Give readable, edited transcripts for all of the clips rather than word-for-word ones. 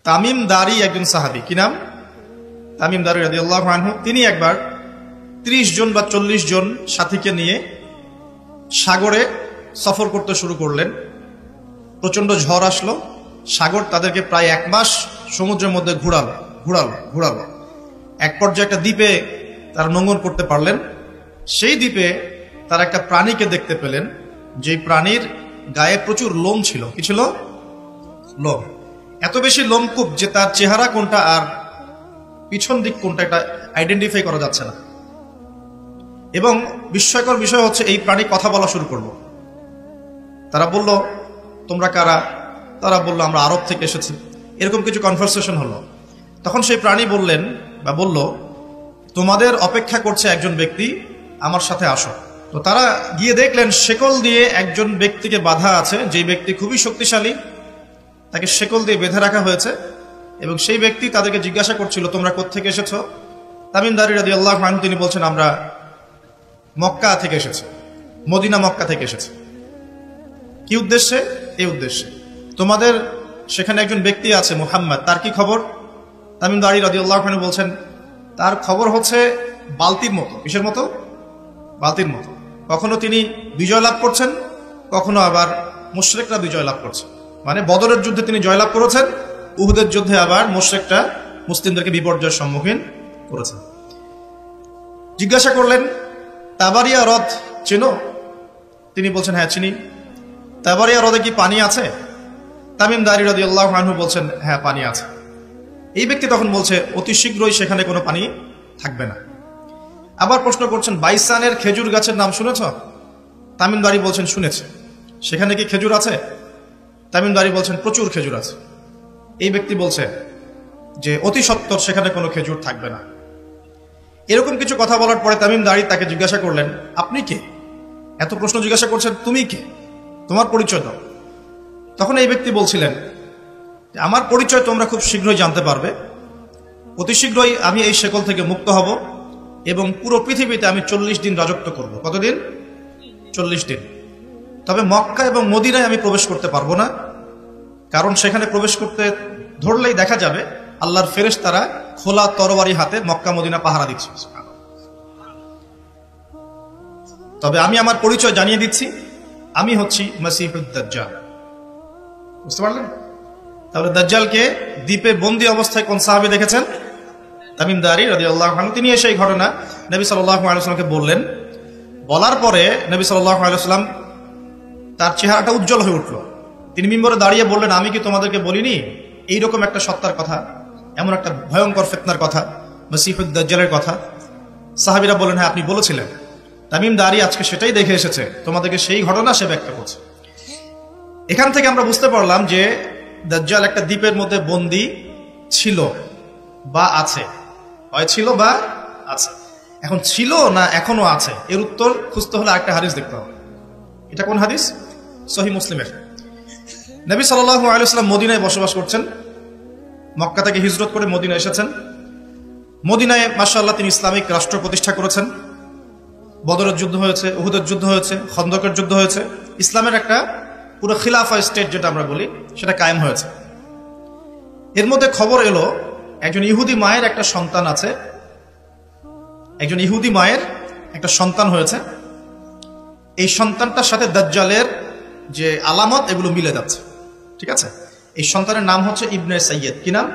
তামিম দারি একজন সাহাবী, কি নাম? তামিম দারি রাদিয়াল্লাহু আনহু। তিনি একবার 30 জন বা 40 জন সাথীকে নিয়ে সাগরে সফর করতে শুরু করলেন। প্রচন্ড ঝড় আসলো, সাগর তাদেরকে প্রায় 1 মাস সমুদ্রের মধ্যে ঘুরালো। এক পর্যায়ে একটা দ্বীপে তারা নোঙর করতে পারলেন। সেই দ্বীপে তারা একটা প্রাণীকে দেখতে পেলেন, যে প্রাণীর গায়ে প্রচুর লোম ছিল। কি ছিল? লোম। এত বেশি লোমকূপ যে তার চেহারা কোনটা আর পিছন দিক কোনটা এটা আইডেন্টিফাই করা যাচ্ছে না। এবং বিস্ময়কর বিষয় হচ্ছে, এই প্রাণী কথা বলা শুরু করলো। তারা বলল, তোমরা কারা? তারা বলল, আমরা আরব থেকে এসেছি। এরকম কিছু কনভারসেশন হলো। তখন সেই প্রাণী বললেন বা বলল, তোমাদের অপেক্ষা করছে একজন ব্যক্তি, আমার সাথে আসো। তো তারা গিয়ে দেখলেন শেকল দিয়ে একজন ব্যক্তিকে বাঁধা আছে, যে ব্যক্তি খুবই শক্তিশালী, তাকে শেকল দিয়ে বেঁধে রাখা হয়েছে। এবং সেই ব্যক্তি তাদেরকে জিজ্ঞাসা করছিল, তোমরা কোত্থেকে এসেছো? তামিম দারি রাদিয়াল্লাহু আনহু তিনি বলছেন, আমরা মক্কা থেকে এসেছি, মদিনা মক্কা থেকে এসেছি। কি উদ্দেশ্যে? এই উদ্দেশ্যে। তোমাদের সেখানে একজন ব্যক্তি আছে মুহাম্মদ, তার কি খবর? তামিম দারি রাদিয়াল্লাহু আনহু বলছেন, তার খবর হচ্ছে বালতির মতো। কিসের মতো? বালতির মতো। কখনো তিনি বিজয় লাভ করছেন, কখনো আবার মুশরিকরা বিজয় লাভ করছে। মানে বদরের যুদ্ধে তিনি জয়লাভ করেছেন, উহুদের যুদ্ধে আবার মুশরিকরা মুসলিমদেরকে বিপর্যয়ের সম্মুখীন করেছেন। জিজ্ঞাসা করলেন, তাবারিয়া হ্রদ চেনো? তিনি বলছেন, হ্যাঁ চিনি। তাবারিয়া হ্রদে কি পানি আছে? তামিম দারি রাদিয়াল্লাহু আনহু বলছেন, হ্যাঁ পানি আছে। এই ব্যক্তি তখন বলছে, অতি শীঘ্রই সেখানে কোনো পানি থাকবে না। আবার প্রশ্ন করছেন, বাইসানের খেজুর গাছের নাম শুনেছ? তামিম দারি বলছেন, শুনেছে। সেখানে কি খেজুর আছে? তামিম দারি বলছেন, প্রচুর খেজুর আছে। এই ব্যক্তি বলছে যে অতি সত্বর সেখানে কোনো খেজুর থাকবে না। এরকম কিছু কথা বলার পরে তামিম দারি তাকে জিজ্ঞাসা করলেন, আপনি কে? এত প্রশ্ন জিজ্ঞাসা করছেন, তুমি কে? তোমার পরিচয় দাও। তখন এই ব্যক্তি বলছিলেন, আমার পরিচয় তোমরা খুব শীঘ্রই জানতে পারবে। অতি শীঘ্রই আমি এই শেকল থেকে মুক্ত হব এবং পুরো পৃথিবীতে আমি 40 দিন রাজত্ব করব। কতদিন? 40 দিন। তবে মক্কা এবং মদিনায় আমি প্রবেশ করতে পারবো না, কারণ সেখানে প্রবেশ করতে ধরলেই দেখা যাবে আল্লাহর ফেরেশতারা খোলা তরবারি হাতে মক্কা মদিনা পাহারা দিচ্ছে। তবে আমি আমার পরিচয় জানিয়ে দিচ্ছি, আমি হচ্ছি মাসিহুদ দাজ্জাল। বুঝতে পারলেন? তাহলে দাজ্জালকে দ্বীপে বন্দী অবস্থায় কোন সাহাবী দেখেছেন? তামিম দারি রাদিয়াল্লাহু আনহু। তিনি এসে এই ঘটনা নবী সাল্লাল্লাহু আলাইহি ওয়াসাল্লামকে বললেন। বলার পরে নবী সাল্লাল্লাহু আলাইহি ওয়াসাল্লাম তার চেহারাটা উজ্জ্বল হয়ে উঠল। তিনি মিম্বরে দাঁড়িয়ে বললেন, আমি কি তোমাদেরকে বলিনি এইরকম একটা সত্তার কথা, এমন একটা ভয়ঙ্কর ফিতনার কথা, মাসিহুদ দাজ্জালের কথা? সাহাবীরা বললেন, হ্যাঁ আপনি বলেছিলেন। তামিম দারি আজকে সেটাই দেখে এসেছে, তোমাদেরকে সেই ঘটনা সে ব্যাখ্যা করছে। এখান থেকে আমরা বুঝতে পারলাম যে দাজ্জাল একটা দ্বীপের মধ্যে বন্দী ছিল বা আছে। হয় ছিল বা আছে। এখন ছিল না এখনো আছে, এর উত্তর খুঁজতে হলে একটা হাদিস দেখতে হবে। এটা কোন হাদিস? সহিহ মুসলিমের। নবী সাল্লাল্লাহু আলাইহি ওয়াসাল্লাম মদিনায় বসবাস করছেন। মক্কা থেকে হিজরত করে মদিনায় এসেছেন। মদিনায় মাশাআল্লাহ তিনি ইসলামিক রাষ্ট্র প্রতিষ্ঠা করেছেন। বদরের যুদ্ধ হয়েছে, উহুদের যুদ্ধ হয়েছে, খন্দকের যুদ্ধ হয়েছে। ইসলামের একটা পুরো খিলাফা স্টেট যেটা আমরা বলি সেটা কায়েম হয়েছে। এর মধ্যে খবর এলো একজন ইহুদি মায়ের একটা সন্তান আছে, একজন ইহুদি মায়ের একটা সন্তান হয়েছে। এই সন্তানটার সাথে দাজ্জালের যে আলামত এগুলো মিলে যাচ্ছে। ঠিক আছে? এই সন্তানের নাম হচ্ছে ইবনে সাইয়্যিদ। কি নাম?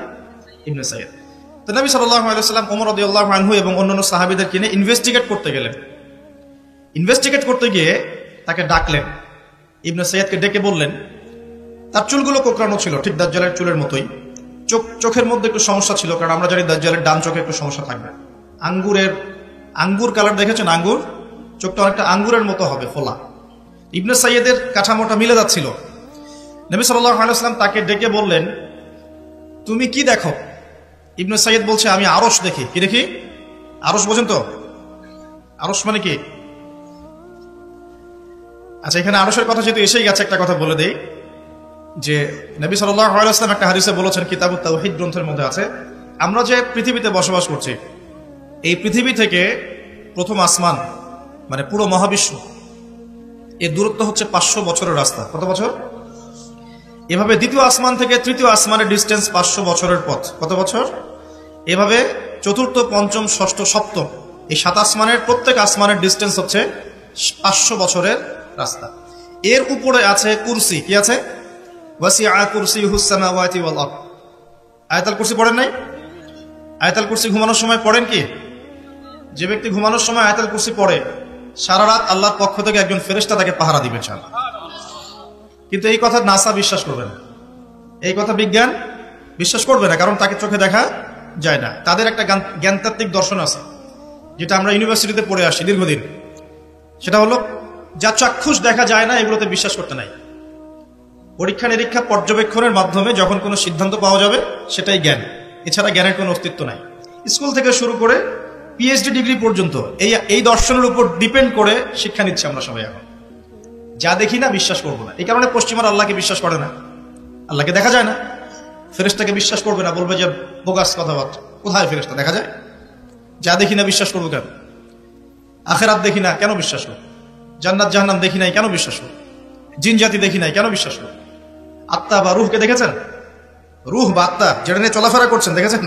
ইবনে সাইয়্যিদ। তো নবী সাল্লাল্লাহু আলাইহি ওয়াসাল্লাম ওমর রাদিয়াল্লাহু আনহু এবং অন্যান্য সাহাবীদেরকে নিয়ে ইনভেস্টিগেট করতে গেলেন। ইনভেস্টিগেট করতে গিয়ে তাকে ডাকলেন। ইবনে সাইয়্যিদকে ডেকে বললেন, তার চুলগুলো কোঁকড়ানো ছিল ঠিক দাজ্জালের চুলের মতোই। চোখের মধ্যে একটু সমস্যা ছিল, কারণ আমরা জানি দাজ্জালের ডান চোখে একটু সমস্যা থাকবে। আঙ্গুর কালার দেখেছেন? আঙ্গুর চোখটা অনেকটা আঙ্গুরের মতো হবে, ফোলা। ইবনে সাইয়্যিদের কাঠামোটা মিলে যাচ্ছিল। নবী সাল্লাল্লাহু আলাইহি ওয়াসাল্লাম তাকে ডেকে বললেন, তুমি কি দেখো? ইবনে সাইয়্যিদ বলছে, আমি আরশ দেখি। কি দেখি? আরশ বোঝেন তো? আরশ মানে কি? আচ্ছা, এখানে আরশের কথা যেহেতু এসেই গেছে, একটা কথা বলে দেই যে নবী সাল্লাল্লাহু আলাইহি ওয়াসাল্লাম একটা হাদিসে বলেছেন, কিতাবুত তাওহীদ গ্রন্থের মধ্যে আছে, আমরা যে পৃথিবীতে বসবাস করছি, এই পৃথিবী থেকে প্রথম আসমান মানে পুরো মহাবিশ্ব, এর দূরত্ব হচ্ছে 500 বছরের রাস্তা। কত বছর? এভাবে দ্বিতীয় আসমান থেকে তৃতীয় আসমানের ডিস্টেন্স 500 বছরের পথ। কত বছর? এভাবে চতুর্থ, পঞ্চম, ষষ্ঠ, সপ্তম এই 7 আসমানের প্রত্যেক আসমানের ডিস্টেন্স হচ্ছে 500 বছরের রাস্তা। এর উপরে আছে কুরসি। কি আছে? ওয়াসিআ কুরসিয়ুহুস সামাওয়াতি ওয়াল আরদ। আয়াতুল কুরসি পড়েন নাই? আয়াতুল কুরসি ঘুমানোর সময় পড়েন কি? যে ব্যক্তি ঘুমানোর সময় আয়াতুল কুরসি পড়ে, সারা রাত আল্লাহর পক্ষ থেকে একজন ফেরেশতা তাকে পাহারা দিবে। কিন্তু এই কথা নাসা বিশ্বাস করবে না, এই কথা বিজ্ঞান বিশ্বাস করবে না, কারণ তাকে চোখে দেখা যায় না। তাদের একটা জ্ঞানতাত্ত্বিক দর্শন আছে, যেটা আমরা ইউনিভার্সিটিতে পড়ে আসি দীর্ঘদিন। সেটা হলো, যা চাক্ষুষ দেখা যায় না এগুলোতে বিশ্বাস করতে নাই। পরীক্ষা নিরীক্ষা পর্যবেক্ষণের মাধ্যমে যখন কোনো সিদ্ধান্ত পাওয়া যাবে সেটাই জ্ঞান, এছাড়া জ্ঞানের কোনো অস্তিত্ব নাই। স্কুল থেকে শুরু করে পিএইচডি ডিগ্রি পর্যন্ত এই দর্শনের উপর ডিপেন্ড করে শিক্ষা নিচ্ছে আমরা সবাই। এখন যা দেখি না বিশ্বাস করবো না। এই কারণে পশ্চিমারা আল্লাহকে বিশ্বাস করে না, আল্লাহকে দেখা যায় না। ফেরেশতাকে বিশ্বাস করবে না, বলবে যে বোগাস কথাবার্তা। কোথায় ফেরেশতা দেখা যায়? যা দেখি না বিশ্বাস করবো কেন? আখেরাত দেখি না কেন বিশ্বাস করবো? জান্নাত জাহান্নাম দেখি নাই কেন বিশ্বাস করবো? জিন জাতি দেখি নাই কেন বিশ্বাস করবো? আত্মা বা রুহকে দেখেছেন? রুহ বা আত্মা যেটা নিয়ে চলাফেরা করছেন দেখেছেন?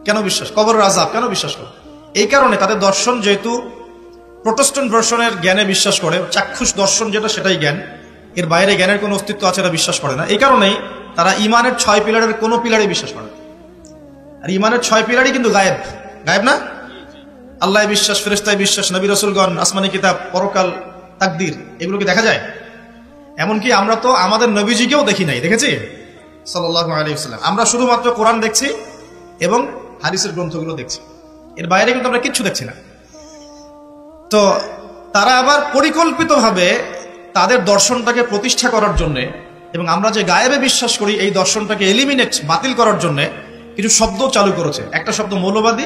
কেন বিশ্বাস? কবরের আযাব কেন বিশ্বাস করবো? এই কারণে তাদের দর্শন যেহেতু প্রোটেস্ট্যান্ট ভার্সনের জ্ঞানে বিশ্বাস করে, চাক্ষুষ দর্শন যেটা সেটাই জ্ঞান, এর বাইরে জ্ঞানের কোনো অস্তিত্ব আছে এটা বিশ্বাস করে না। এই কারণেই তারা ইমানের 6 পিলারের কোনো পিলারে বিশ্বাস করে না। আর ইমানের 6 পিলারই কিন্তু গায়েব। গায়েব না? আল্লাহ বিশ্বাস, ফেরেশতায় বিশ্বাস, নবী রাসূলগণ, আসমানি কিতাব, পরকাল, তাকদীর, এগুলো কি দেখা যায়? এমনকি আমরা তো আমাদের নবীজিকেও দেখি নাই, দেখেছি? সাল্লাল্লাহু আলাইহি ওয়াসাল্লাম। আমরা শুধুমাত্র কোরআন দেখছি এবং হাদিসের গ্রন্থগুলো দেখছি, এর বাইরে কিন্তু আমরা কিচ্ছু দেখছি না। তো তারা আবার পরিকল্পিতভাবে তাদের দর্শনটাকে প্রতিষ্ঠা করার জন্য এবং আমরা যে গায়েবে বিশ্বাস করি এই দর্শনটাকে এলিমিনেট, বাতিল করার জন্য কিছু শব্দ চালু করেছে। একটা শব্দ মৌলবাদী,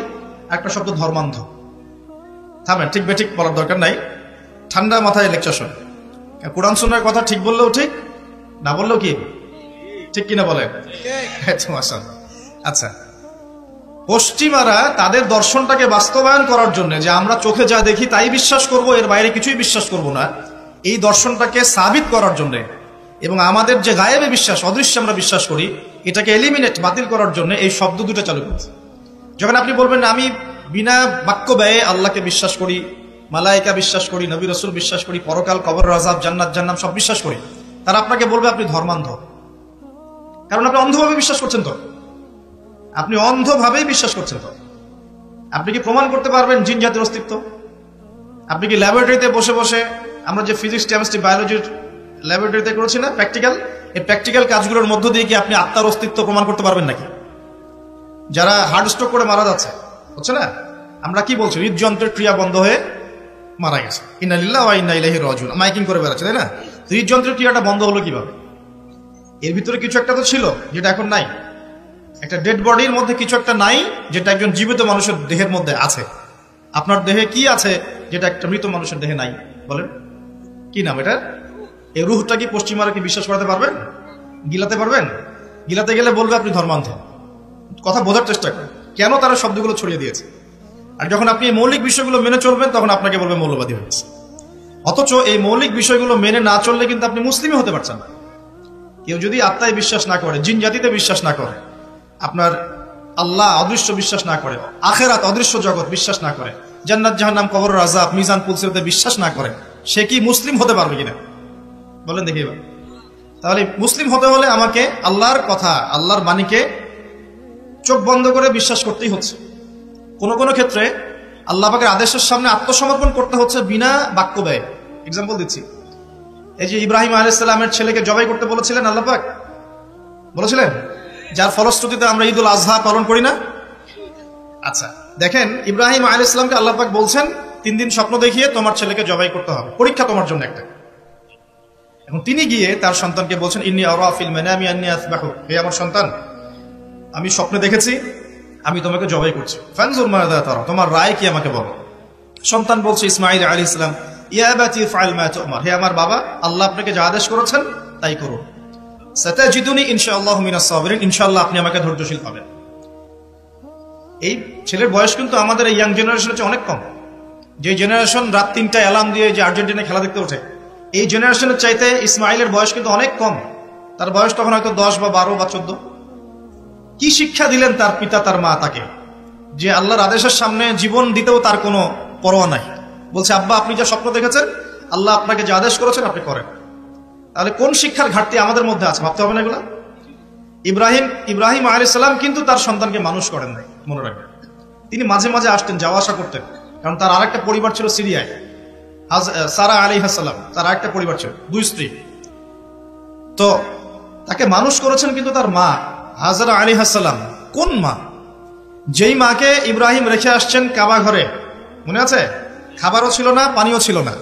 একটা শব্দ ধর্মান্ধ। থামেন, ঠিক বেঠিক বলার দরকার নাই, ঠান্ডা মাথায় লেকচার শোন। কোরআন সুন্নাহর কথা ঠিক বললেও ঠিক, না বললেও কি ঠিক কিনা বলেন? আচ্ছা, পশ্চিমারা তাদের দর্শনটাকে বাস্তবায়ন করার জন্য, যে আমরা চোখে যা দেখি তাই বিশ্বাস করব, এর বাইরে কিছুই বিশ্বাস করব না, এই দর্শনটাকে সাবিত করার জন্য এবং আমাদের যে গায়েবে বিশ্বাস, অদৃশ্যে আমরা বিশ্বাস করি, এটাকে এলিমিনেট, বাতিল করার জন্য এই শব্দ দুটো চালু করেছে। যখন আপনি বলবেন আমি বিনা বাক্য ব্যয়ে আল্লাহকে বিশ্বাস করি, মালায়েকা বিশ্বাস করি, নবী রাসূল বিশ্বাস করি, পরকাল, কবরের আযাব, জান্নাত জাহান্নাম সব বিশ্বাস করি, তারা আপনাকে বলবে আপনি ধর্মান্ধ। কারণ আপনি অন্ধভাবে বিশ্বাস করছেন। তো আপনি অন্ধভাবেই বিশ্বাস করছেন। তো আপনি কি প্রমাণ করতে পারবেন জিন জাতির অস্তিত্ব? আপনি কি ল্যাবরেটরিতে বসে বসে, আমরা যে ফিজিক্স, কেমিস্ট্রি, বায়োলজির ল্যাবরেটরিতে করেছি না প্র্যাকটিক্যাল, এই প্র্যাকটিক্যাল কাজগুলোর মধ্য দিয়ে কি আপনি আত্মার অস্তিত্ব প্রমাণ করতে পারবেন নাকি? যারা হার্ট স্ট্রোক করে মারা যাচ্ছে, হচ্ছে না, আমরা কি বলছি? হৃদযন্ত্রের ক্রিয়া বন্ধ হয়ে মারা গেছে, ইন্না লিল্লাহি ওয়া ইন্না ইলাইহি রাজিউন, মাইকিং করে বেড়াচ্ছে, তাই না? হৃদযন্ত্রের ক্রিয়াটা বন্ধ হলো কিভাবে? এর ভিতরে কিছু একটা তো ছিল যেটা এখন নাই। একটা ডেড বডির মধ্যে কিছু একটা নাই যেটা একজন জীবিত মানুষের দেহের মধ্যে আছে। আপনার দেহে কি আছে যেটা একটা মৃত মানুষের দেহে নাই? বলেন কি নাম এটা? এই রুহটা কি পশ্চিমারা কি বিশ্বাস করাতে পারবেন? গিলাতে পারবেন? গিলাতে গেলে বলবে আপনি ধর্মান্ধ। কথা বোঝার চেষ্টা করেন কেন তারা শব্দগুলো ছড়িয়ে দিয়েছে। আর যখন আপনি এই মৌলিক বিষয়গুলো মেনে চলবেন তখন আপনাকে বলবে মৌলবাদী হয়েছে। অথচ এই মৌলিক বিষয়গুলো মেনে না চললে কিন্তু আপনি মুসলিমই হতে পারছেন না। কেউ যদি আত্মায় বিশ্বাস না করে, জিন জাতিতে বিশ্বাস না করে, আপনার আল্লাহ অদৃশ্য বিশ্বাস না করে, আখেরাত অদৃশ্য জগৎ বিশ্বাস না করে, জান্নাত জাহান্নাম, কবরের আযাব, মিজান পুলসিরাতে বিশ্বাস না করে, সে কি মুসলিম হতে পারবে কিনা বলেন দেখি এবার। তাহলে মুসলিম হতে হলে আমাকে আল্লাহর কথা, আল্লাহর বাণীকে চোখ বন্ধ করে বিশ্বাস করতেই হচ্ছে। কোন কোন ক্ষেত্রে আল্লাহ পাকের আদেশের সামনে আত্মসমর্পণ করতে হচ্ছে বিনা বাক্য ব্যয়। এক্সাম্পল দিচ্ছি, এই যে ইব্রাহিম আলাইহিস সালামের ছেলেকে জবাই করতে বলেছিলেন আল্লাহ পাক, বলেছিলেন, যার ফলশ্রুতিতে আমরা ঈদুল আজহা পালন করি না। আচ্ছা দেখেন, ইব্রাহিম আলাইহিস সালামকে আল্লাহ পাক বলছেন 3 দিন স্বপ্ন দেখিয়ে তোমার ছেলেকে জবাই করতে হবে, পরীক্ষা তোমার জন্য একটা। এবং তিনি গিয়ে তার সন্তানকে বলছেন, ইন্নী আরা ফিল মানামি আন্নী আসবাহু, হে আমার সন্তান, আমি স্বপ্নে দেখেছি আমি তোমাকে জবাই করছি, ফানজুর মাযা তারা, তোমার রায় কি আমাকে বলো। সন্তান বলছে, ইসমাঈল আলাইহিস সালাম, ইয়া আবাতি ফাআল মা তু'মার, হে আমার বাবা, আল্লাহ আপনাকে যা আদেশ করেছেন তাই করুন। সাতাজিদুনি ইনশাআল্লাহু মিনাস সাবিরিন, ইনশাআল্লাহ আপনি আমাকে ধৈর্যশীল পাবেন। এই ছেলের বয়স কিন্তু আমাদের এই ইয়াং জেনারেশনের চেয়ে অনেক কম। যে জেনারেশন রাত 3টায় অ্যালার্ম দিয়ে যে আর্জেন্টিনা খেলা দেখতে ওঠে, এই জেনারেশনের চাইতে ইসমাইলের বয়স কিন্তু অনেক কম। তার বয়স তখন হয়তো 10 বা 12 বা 14। কি শিক্ষা দিলেন তার পিতা তার মা তাকে, যে আল্লাহর আদেশের সামনে জীবন দিতেও তার কোনো পরোয়া নাই। বলছে, আব্বা আপনি যা স্বপ্ন দেখেছেন, আল্লাহ আপনাকে যে আদেশ করেছেন আপনি করেন। তাহলে কোন শিক্ষার ঘাটতি আমাদের মধ্যে আছে, ভাবতে হবে না এগুলা? ইব্রাহিম আলাইহিস সালাম কিন্তু তার সন্তানকে মানুষ করেন নাই, মনে রাখবেন। তিনি মাঝে মাঝে আসতেন, যাওয়া আসা করতেন, কারণ তার আরেকটা পরিবার ছিল সিরিয়ায়। সারা আলাইহিস সালাম, তার আরেকটা পরিবার ছিল, 2 স্ত্রী। তো তাকে মানুষ করেছেন কিন্তু তার মা হাজরা আলাইহিস সালাম। কোন মা? যেই মাকে ইব্রাহিম রেখে আসছেন কাবা ঘরে, মনে আছে? খাবারও ছিল না, পানিও ছিল না।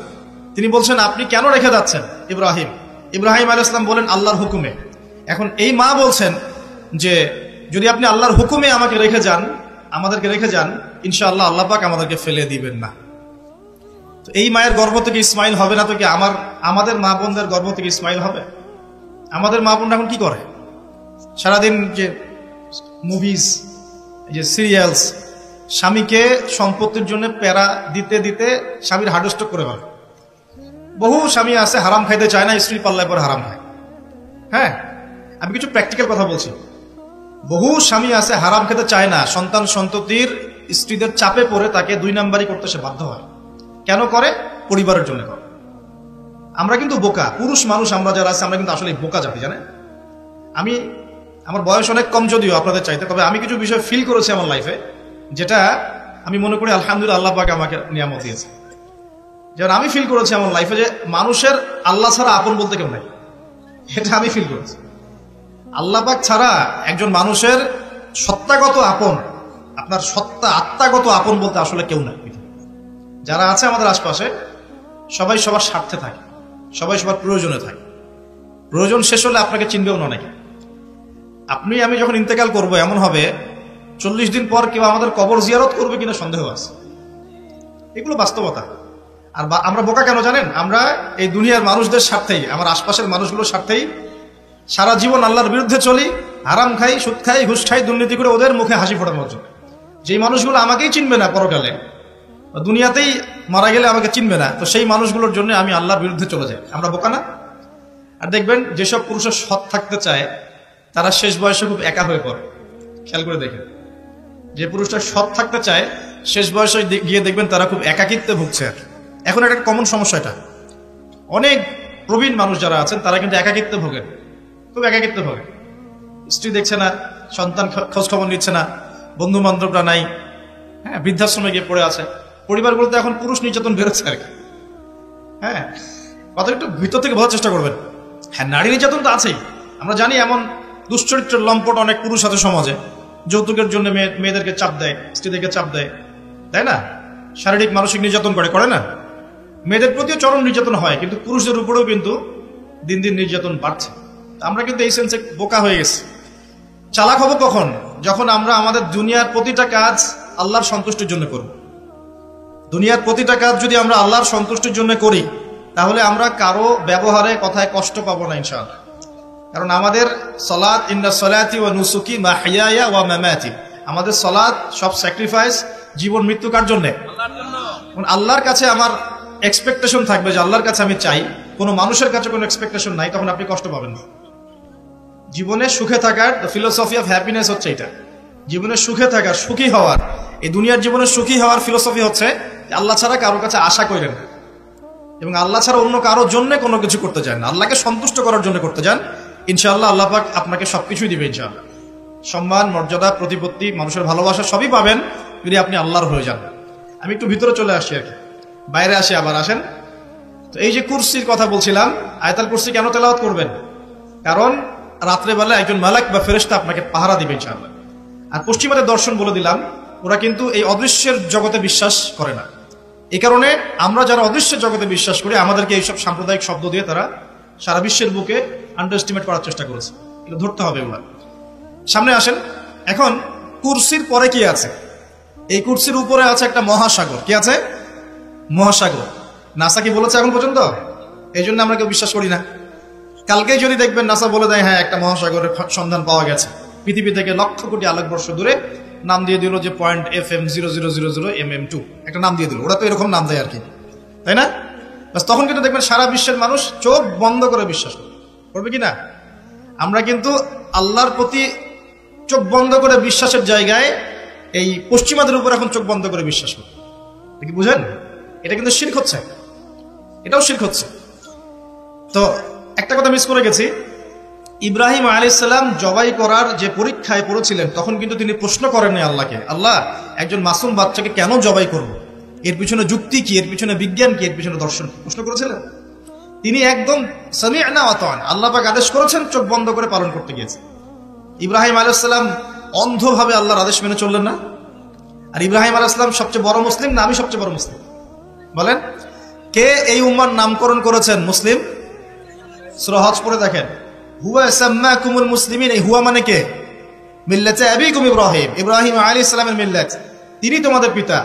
তিনি বলছেন, আপনি কেন রেখে যাচ্ছেন ইব্রাহিম আলাইহিস সালাম বলেন, আল্লাহর হুকুমে। এখন এই মা বলছেন যে যদি আপনি আল্লাহর হুকুমে আমাদেরকে রেখে যান, ইনশাআল্লাহ আল্লাহ পাক আমাদেরকে ফেলে দিবেন না। তো এই মায়ের গর্ভ থেকে ইসমাইল হবে না তো কি আমাদের মা বোনদের গর্ভ থেকে ইসমাইল হবে? আমাদের মা বোনরা এখন কি করে? সারাদিন যে মুভিজ, যে সিরিয়ালস, স্বামীকে সম্পত্তির জন্য প্যারা দিতে দিতে স্বামীর হার্ট স্ট্রোক করে ফেলে। বহু স্বামী আছে হারাম খাইতে চায় না, স্ত্রী পাল্লায় পরে হারাম খায়। হ্যাঁ, আমি কিছু প্র্যাকটিক্যাল কথা বলছি। বহু স্বামী আছে হারাম খেতে চায় না, সন্তান সন্ততির স্ত্রীদের চাপে পড়ে তাকে 2 নাম্বারই করতে সে বাধ্য হয়। কেন করে? পরিবারের জন্য করে। আমরা কিন্তু বোকা পুরুষ মানুষ, আমরা যারা আছে আমরা কিন্তু আসলে বোকা জাতি, জানেন? আমার বয়স অনেক কম যদিও আপনাদের চাইতে, তবে আমি কিছু বিষয় ফিল করেছি আমার লাইফে, যেটা আমি মনে করি আলহামদুলিল্লাহ আল্লাহ পাক আমাকে নিয়ামত দিয়েছে। যেমন আমি ফিল করেছি আমার লাইফে যে মানুষের আল্লাহ ছাড়া আপন বলতে কেউ নাই, এটা আমি ফিল করেছি। আল্লাহ পাক ছাড়া একজন মানুষের সত্তাগত আপন, আপনার সত্তা আত্মাগত আপন বলতে আসলে কেউ নাই। যারা আছে আমাদের আশপাশে সবাই সবার স্বার্থে থাকে, সবাই সবার প্রয়োজনে থাকে। প্রয়োজন শেষ হলে আপনাকে চিনবেও না অনেকে। আমি যখন ইন্তেকাল করব, এমন হবে 40 দিন পর কেউ আমাদের কবর জিয়ারত করবে কিনা সন্দেহ আছে। এগুলো বাস্তবতা। আর আমরা বোকা কেন জানেন? আমরা এই দুনিয়ার মানুষদের স্বার্থেই, আমার আশপাশের মানুষগুলোর স্বার্থেই সারা জীবন আল্লাহর বিরুদ্ধে চলি, হারাম খাই, সুদ খাই, ঘুষ খাই, দুর্নীতি করে ওদের মুখে হাসি ফোটানোর জন্য। যেই মানুষগুলো আমাকেই চিনবে না পরকালে, দুনিয়াতেই মারা গেলে আমাকে চিনবে না, তো সেই মানুষগুলোর জন্য আমি আল্লাহর বিরুদ্ধে চলে যাই। আমরা বোকা না? আর দেখবেন যেসব পুরুষের সৎ থাকতে চায় তারা শেষ বয়সে খুব একা হয়ে পড়ে। খেয়াল করে দেখেন, যে পুরুষটা সৎ থাকতে চায় শেষ বয়সে গিয়ে দেখবেন তারা খুব একাকিত্বে ভুগছে। এখন একটা কমন সমস্যা, এটা অনেক প্রবীণ মানুষ যারা আছেন তারা কিন্তু একাকিত্বে ভোগেন, খুব একাকিত্বে ভোগেন। স্ত্রী দেখছে না, সন্তান খোঁজ খবর নিচ্ছে না, বন্ধু বান্ধবরা নাই, হ্যাঁ, বৃদ্ধাশ্রমে গিয়ে পড়ে আছে। পরিবারগুলোতে এখন পুরুষ নির্যাতন বেরোচ্ছে আর কি। হ্যাঁ, কথা একটু ভিতর থেকে বোঝার চেষ্টা করবেন। হ্যাঁ, নারী নির্যাতন তো আছেই। আমরা জানি এমন দুশ্চরিত্রের লম্পট অনেক পুরুষ আছে সমাজে, যৌতুকের জন্য মেয়েদেরকে চাপ দেয়, স্ত্রীদেরকে চাপ দেয়, তাই না? শারীরিক মানসিক নির্যাতন করে না? মেয়েদের প্রতিও চরম নির্যাতন হয়, কিন্তু পুরুষদের উপরেও কিন্তু দিন দিন নির্যাতন বাড়ছে। আমরা কিন্তু এই সেন্সে বোকা হয়ে গেছি। চালাক হব কখন? যখন আমরা আমাদের দুনিয়ার প্রতিটা কাজ আল্লাহর সন্তুষ্টির জন্য করব। দুনিয়ার প্রতিটা কাজ যদি আমরা আল্লাহর সন্তুষ্টির জন্য করি, তাহলে আমরা কারো ব্যবহারে কথায় কষ্ট পাবো না ইনশাআল্লাহ। কারণ আমাদের সালাত, ইন্না সালাতি ওয়া নুসুকি মাহইয়ায়া ওয়া মামাতি, আমাদের সালাত সব স্যাক্রিফাইস, জীবন মৃত্যু কার জন্য? আল্লাহর কাছে আমার এক্সপেকটেশন থাকবে, যে আল্লাহর কাছে আমি চাই, কোনো মানুষের কাছে কোনো এক্সপেকটেশন নাই, তখন আপনি কষ্ট পাবেন না। জীবনে সুখে থাকার ফিলোসফি অফ হ্যাপিনেস হচ্ছে এটা। জীবনে সুখে থাকার, সুখী হওয়ার, এই দুনিয়ার জীবনে সুখী হওয়ার ফিলোসফি হচ্ছে আল্লাহ ছাড়া কারোর কাছে আশা করেন না, এবং আল্লাহ ছাড়া অন্য কারোর জন্য কোনো কিছু করতে চান না, আল্লাহকে সন্তুষ্ট করার জন্য করতে চান। ইনশাআল্লাহ আল্লাহ পাক আপনাকে সবকিছুই দিবে ইনশাআল্লাহ। সম্মান, মর্যাদা, প্রতিপত্তি, মানুষের ভালোবাসা সবই পাবেন যদি আপনি আল্লাহর হয়ে যান। আমি একটু ভিতরে চলে আসছি আর কি, বাইরে আসি আবার, আসেন। তো এই যে কুরসির কথা বলছিলাম, আয়াতুল কুরসি কেন তেলাওয়াত করবেন? কারণ রাত্রেবেলা একজন মালাক বা ফেরেশতা আপনাকে পাহারা দিবে ইনশাআল্লাহ। আর পশ্চিমাদের দর্শন বলে দিলাম, ওরা কিন্তু এই অদৃশ্যের জগতে বিশ্বাস করে না। এই কারণে আমরা যারা অদৃশ্যের জগতে বিশ্বাস করি, আমাদেরকে এইসব সাম্প্রদায়িক শব্দ দিয়ে তারা সারা বিশ্বের বুকে আন্ডারএস্টিমেট করার চেষ্টা করেছে। এগুলো ধরতে হবে এগুলা। সামনে আসেন। এখন কুরসির পরে কি আছে? এই কুরসির উপরে আছে একটা মহাসাগর। কি আছে? মহাসাগর। নাসা কি বলেছে এখন পর্যন্ত? এই জন্য আমরা কেউ বিশ্বাস করি না। কালকেই যদি দেখবেন নাসা বলে দেয় হ্যাঁ একটা মহাসাগরের সন্ধান পাওয়া গেছে, পৃথিবী থেকে লক্ষ কোটি আলোকবর্ষ দূরে, নাম দিয়ে দিল যে .FM0000mm2, একটা নাম দিয়ে দিল। ওরা তো এরকম নাম দেয় আর কি, তাই না? তখন কিন্তু দেখবেন সারা বিশ্বের মানুষ চোখ বন্ধ করে বিশ্বাস করবে কি না? আমরা কিন্তু আল্লাহর প্রতি চোখ বন্ধ করে বিশ্বাসের জায়গায় এই পশ্চিমাদের উপর এখন চোখ বন্ধ করে বিশ্বাস করি। কি বুঝেন? এটা কিন্তু শিরক হচ্ছে, এটাও শিরক হচ্ছে। তো একটা কথা মিস করে গেছি, ইব্রাহিম আলাইহিস সালাম জবাই করার যে পরীক্ষায় পড়েছিলেন তখন কিন্তু তিনি প্রশ্ন করেননি আল্লাহকে, আল্লাহ একজন মাসুম বাচ্চাকে কেন জবাই করব, এর পিছনে যুক্তি কি, এর পিছনে বিজ্ঞান কি, এর পিছনে দর্শন কি, প্রশ্ন করেছিলেন? তিনি একদম সামি'না ওয়া আতা'না, আল্লাহ পাক আদেশ করেছেন, চোখ বন্ধ করে পালন করতে গিয়েছে। ইব্রাহিম আলাইহিস সালাম অন্ধভাবে আল্লাহর আদেশ মেনে চললেন না? আর ইব্রাহিম আলাইহিস সালাম সবচেয়ে বড় মুসলিম না আমি সবচেয়ে বড় মুসলিম? বলেন, কে এই উম্মার নামকরণ করেছেন মুসলিম? সূরা হজ পড়ে দেখেন, হুয়া সাম্মাকুমুল মুসলিমিন। এই হুয়া মানে কে? মিল্লাতে আবিকুম ইব্রাহিম, ইব্রাহিম আলাইহিস সালামের মিল্লাত, তিনি তোমাদের পিতা,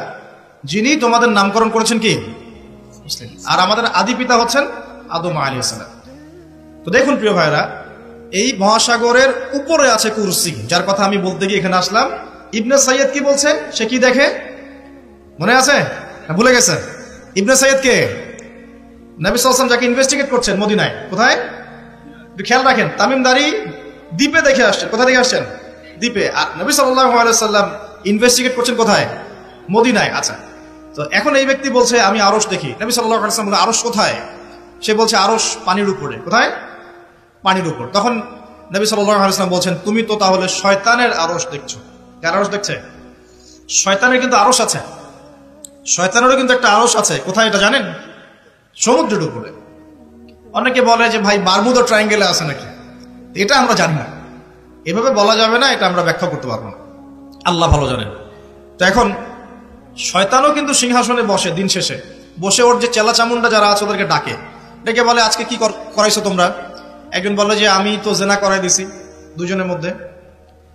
যিনি তোমাদের নামকরণ করেছেন কি? মুসলিম। আর আমাদের আদি পিতা হচ্ছেন আদম আলাইহিস সালাম। তো দেখুন প্রিয় ভাইরা, এই মহাসাগরের উপরে আছে কুরসি, যার কথা আমি বলতে গিয়ে এখানে আসলাম। ইবনে সাইয়্যিদ কি বলছেন, সে কি দেখে মনে আছে না ভুলে গেছেন? ইবনে সাইয়্যিদ কে? নবী সাল্লাল্লাহু আলাইহি ওয়াসাল্লাম যাকে ইনভেস্টিগেট করছেন মদিনায়, কোথায় একটু খেয়াল রাখেন, তামিমদারি দ্বীপে দেখে আসছেন। কোথা থেকে আসছেন? দ্বীপে। আর নবী সাল্লাল্লাহু আলাইহি ওয়াসাল্লাম ইনভেস্টিগেট করছেন কোথায়? মদিনায়। আচ্ছা, তো এখন এই ব্যক্তি বলছে আমি আরশ দেখি। নবী সাল্লাল্লাহু আলাইহি ওয়াসাল্লাম বলে আরশ কোথায়? সে বলছে আরশ পানির উপরে। কোথায়? পানির উপর। তখন নবী সাল্লাল্লাহু আলাইহি ওয়াসাল্লাম বলছেন তুমি তো তাহলে শয়তানের আরশ দেখছো। কার আরশ দেখছে? শয়তানের কিন্তু আরশ আছে, শয়তানেরও কিন্তু একটা আরশ আছে। কোথায় এটা জানেন? সমুদ্রের উপরে। অনেকে বলে যে ভাই বারমুদা ট্রায়াঙ্গেলে আছে নাকি, এটা আমরা জানি না, এভাবে বলা যাবে না, এটা আমরা ব্যাখ্যা করতে পারবো না, আল্লাহ ভালো জানেন। তো এখন শয়তানও কিন্তু সিংহাসনে বসে, দিন শেষে বসে ওর যে চেলা চামুন্ডা যারা আছে ওদেরকে ডাকে, ডেকে বলে আজকে কি করাইছো তোমরা? একজন বলে যে আমি তো জেনা করাই দিছি দুজনের মধ্যে,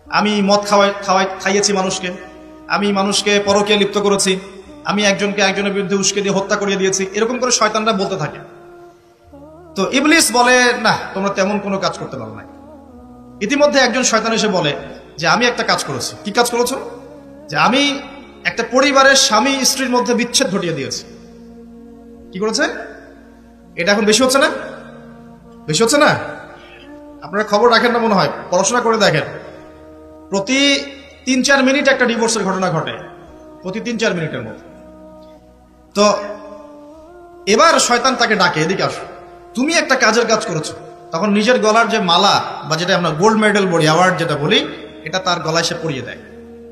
আমি মদ খাইয়েছি মানুষকে, আমি মানুষকে পরকীয়ায় লিপ্ত করেছি, আমি একজনকে একজনের বিরুদ্ধে উস্কে দিয়ে হত্যা করিয়ে দিয়েছি। এরকম করে শয়তানরা বলতে থাকে। তো ইবলিস বলে না, তোমরা তেমন কোনো কাজ করতে পারো না। ইতিমধ্যে একজন শয়তান এসে বলে যে আমি একটা কাজ করেছি। কি কাজ করেছো? যে আমি একটা পরিবারের স্বামী স্ত্রীর মধ্যে বিচ্ছেদ ঘটিয়ে দিয়েছি। কি করেছে? এটা এখন বেশি হচ্ছে না? বেশি হচ্ছে না? আপনারা খবর রাখেন না মনে হয়, পড়াশোনা করে দেখেন, প্রতি ৩-৪ মিনিট একটা ডিভোর্সের ঘটনা ঘটে, প্রতি ৩-৪ মিনিটের মধ্যে। তো এবার শয়তান তাকে ডাকে, এদিকে আসো, তুমি একটা কাজের কাজ করেছো। তখন নিজের গলার যে মালা বা যেটা আমরা গোল্ড মেডেল বলি, অ্যাওয়ার্ড যেটা বলি, এটা তার গলায় সে পরিয়ে দেয়,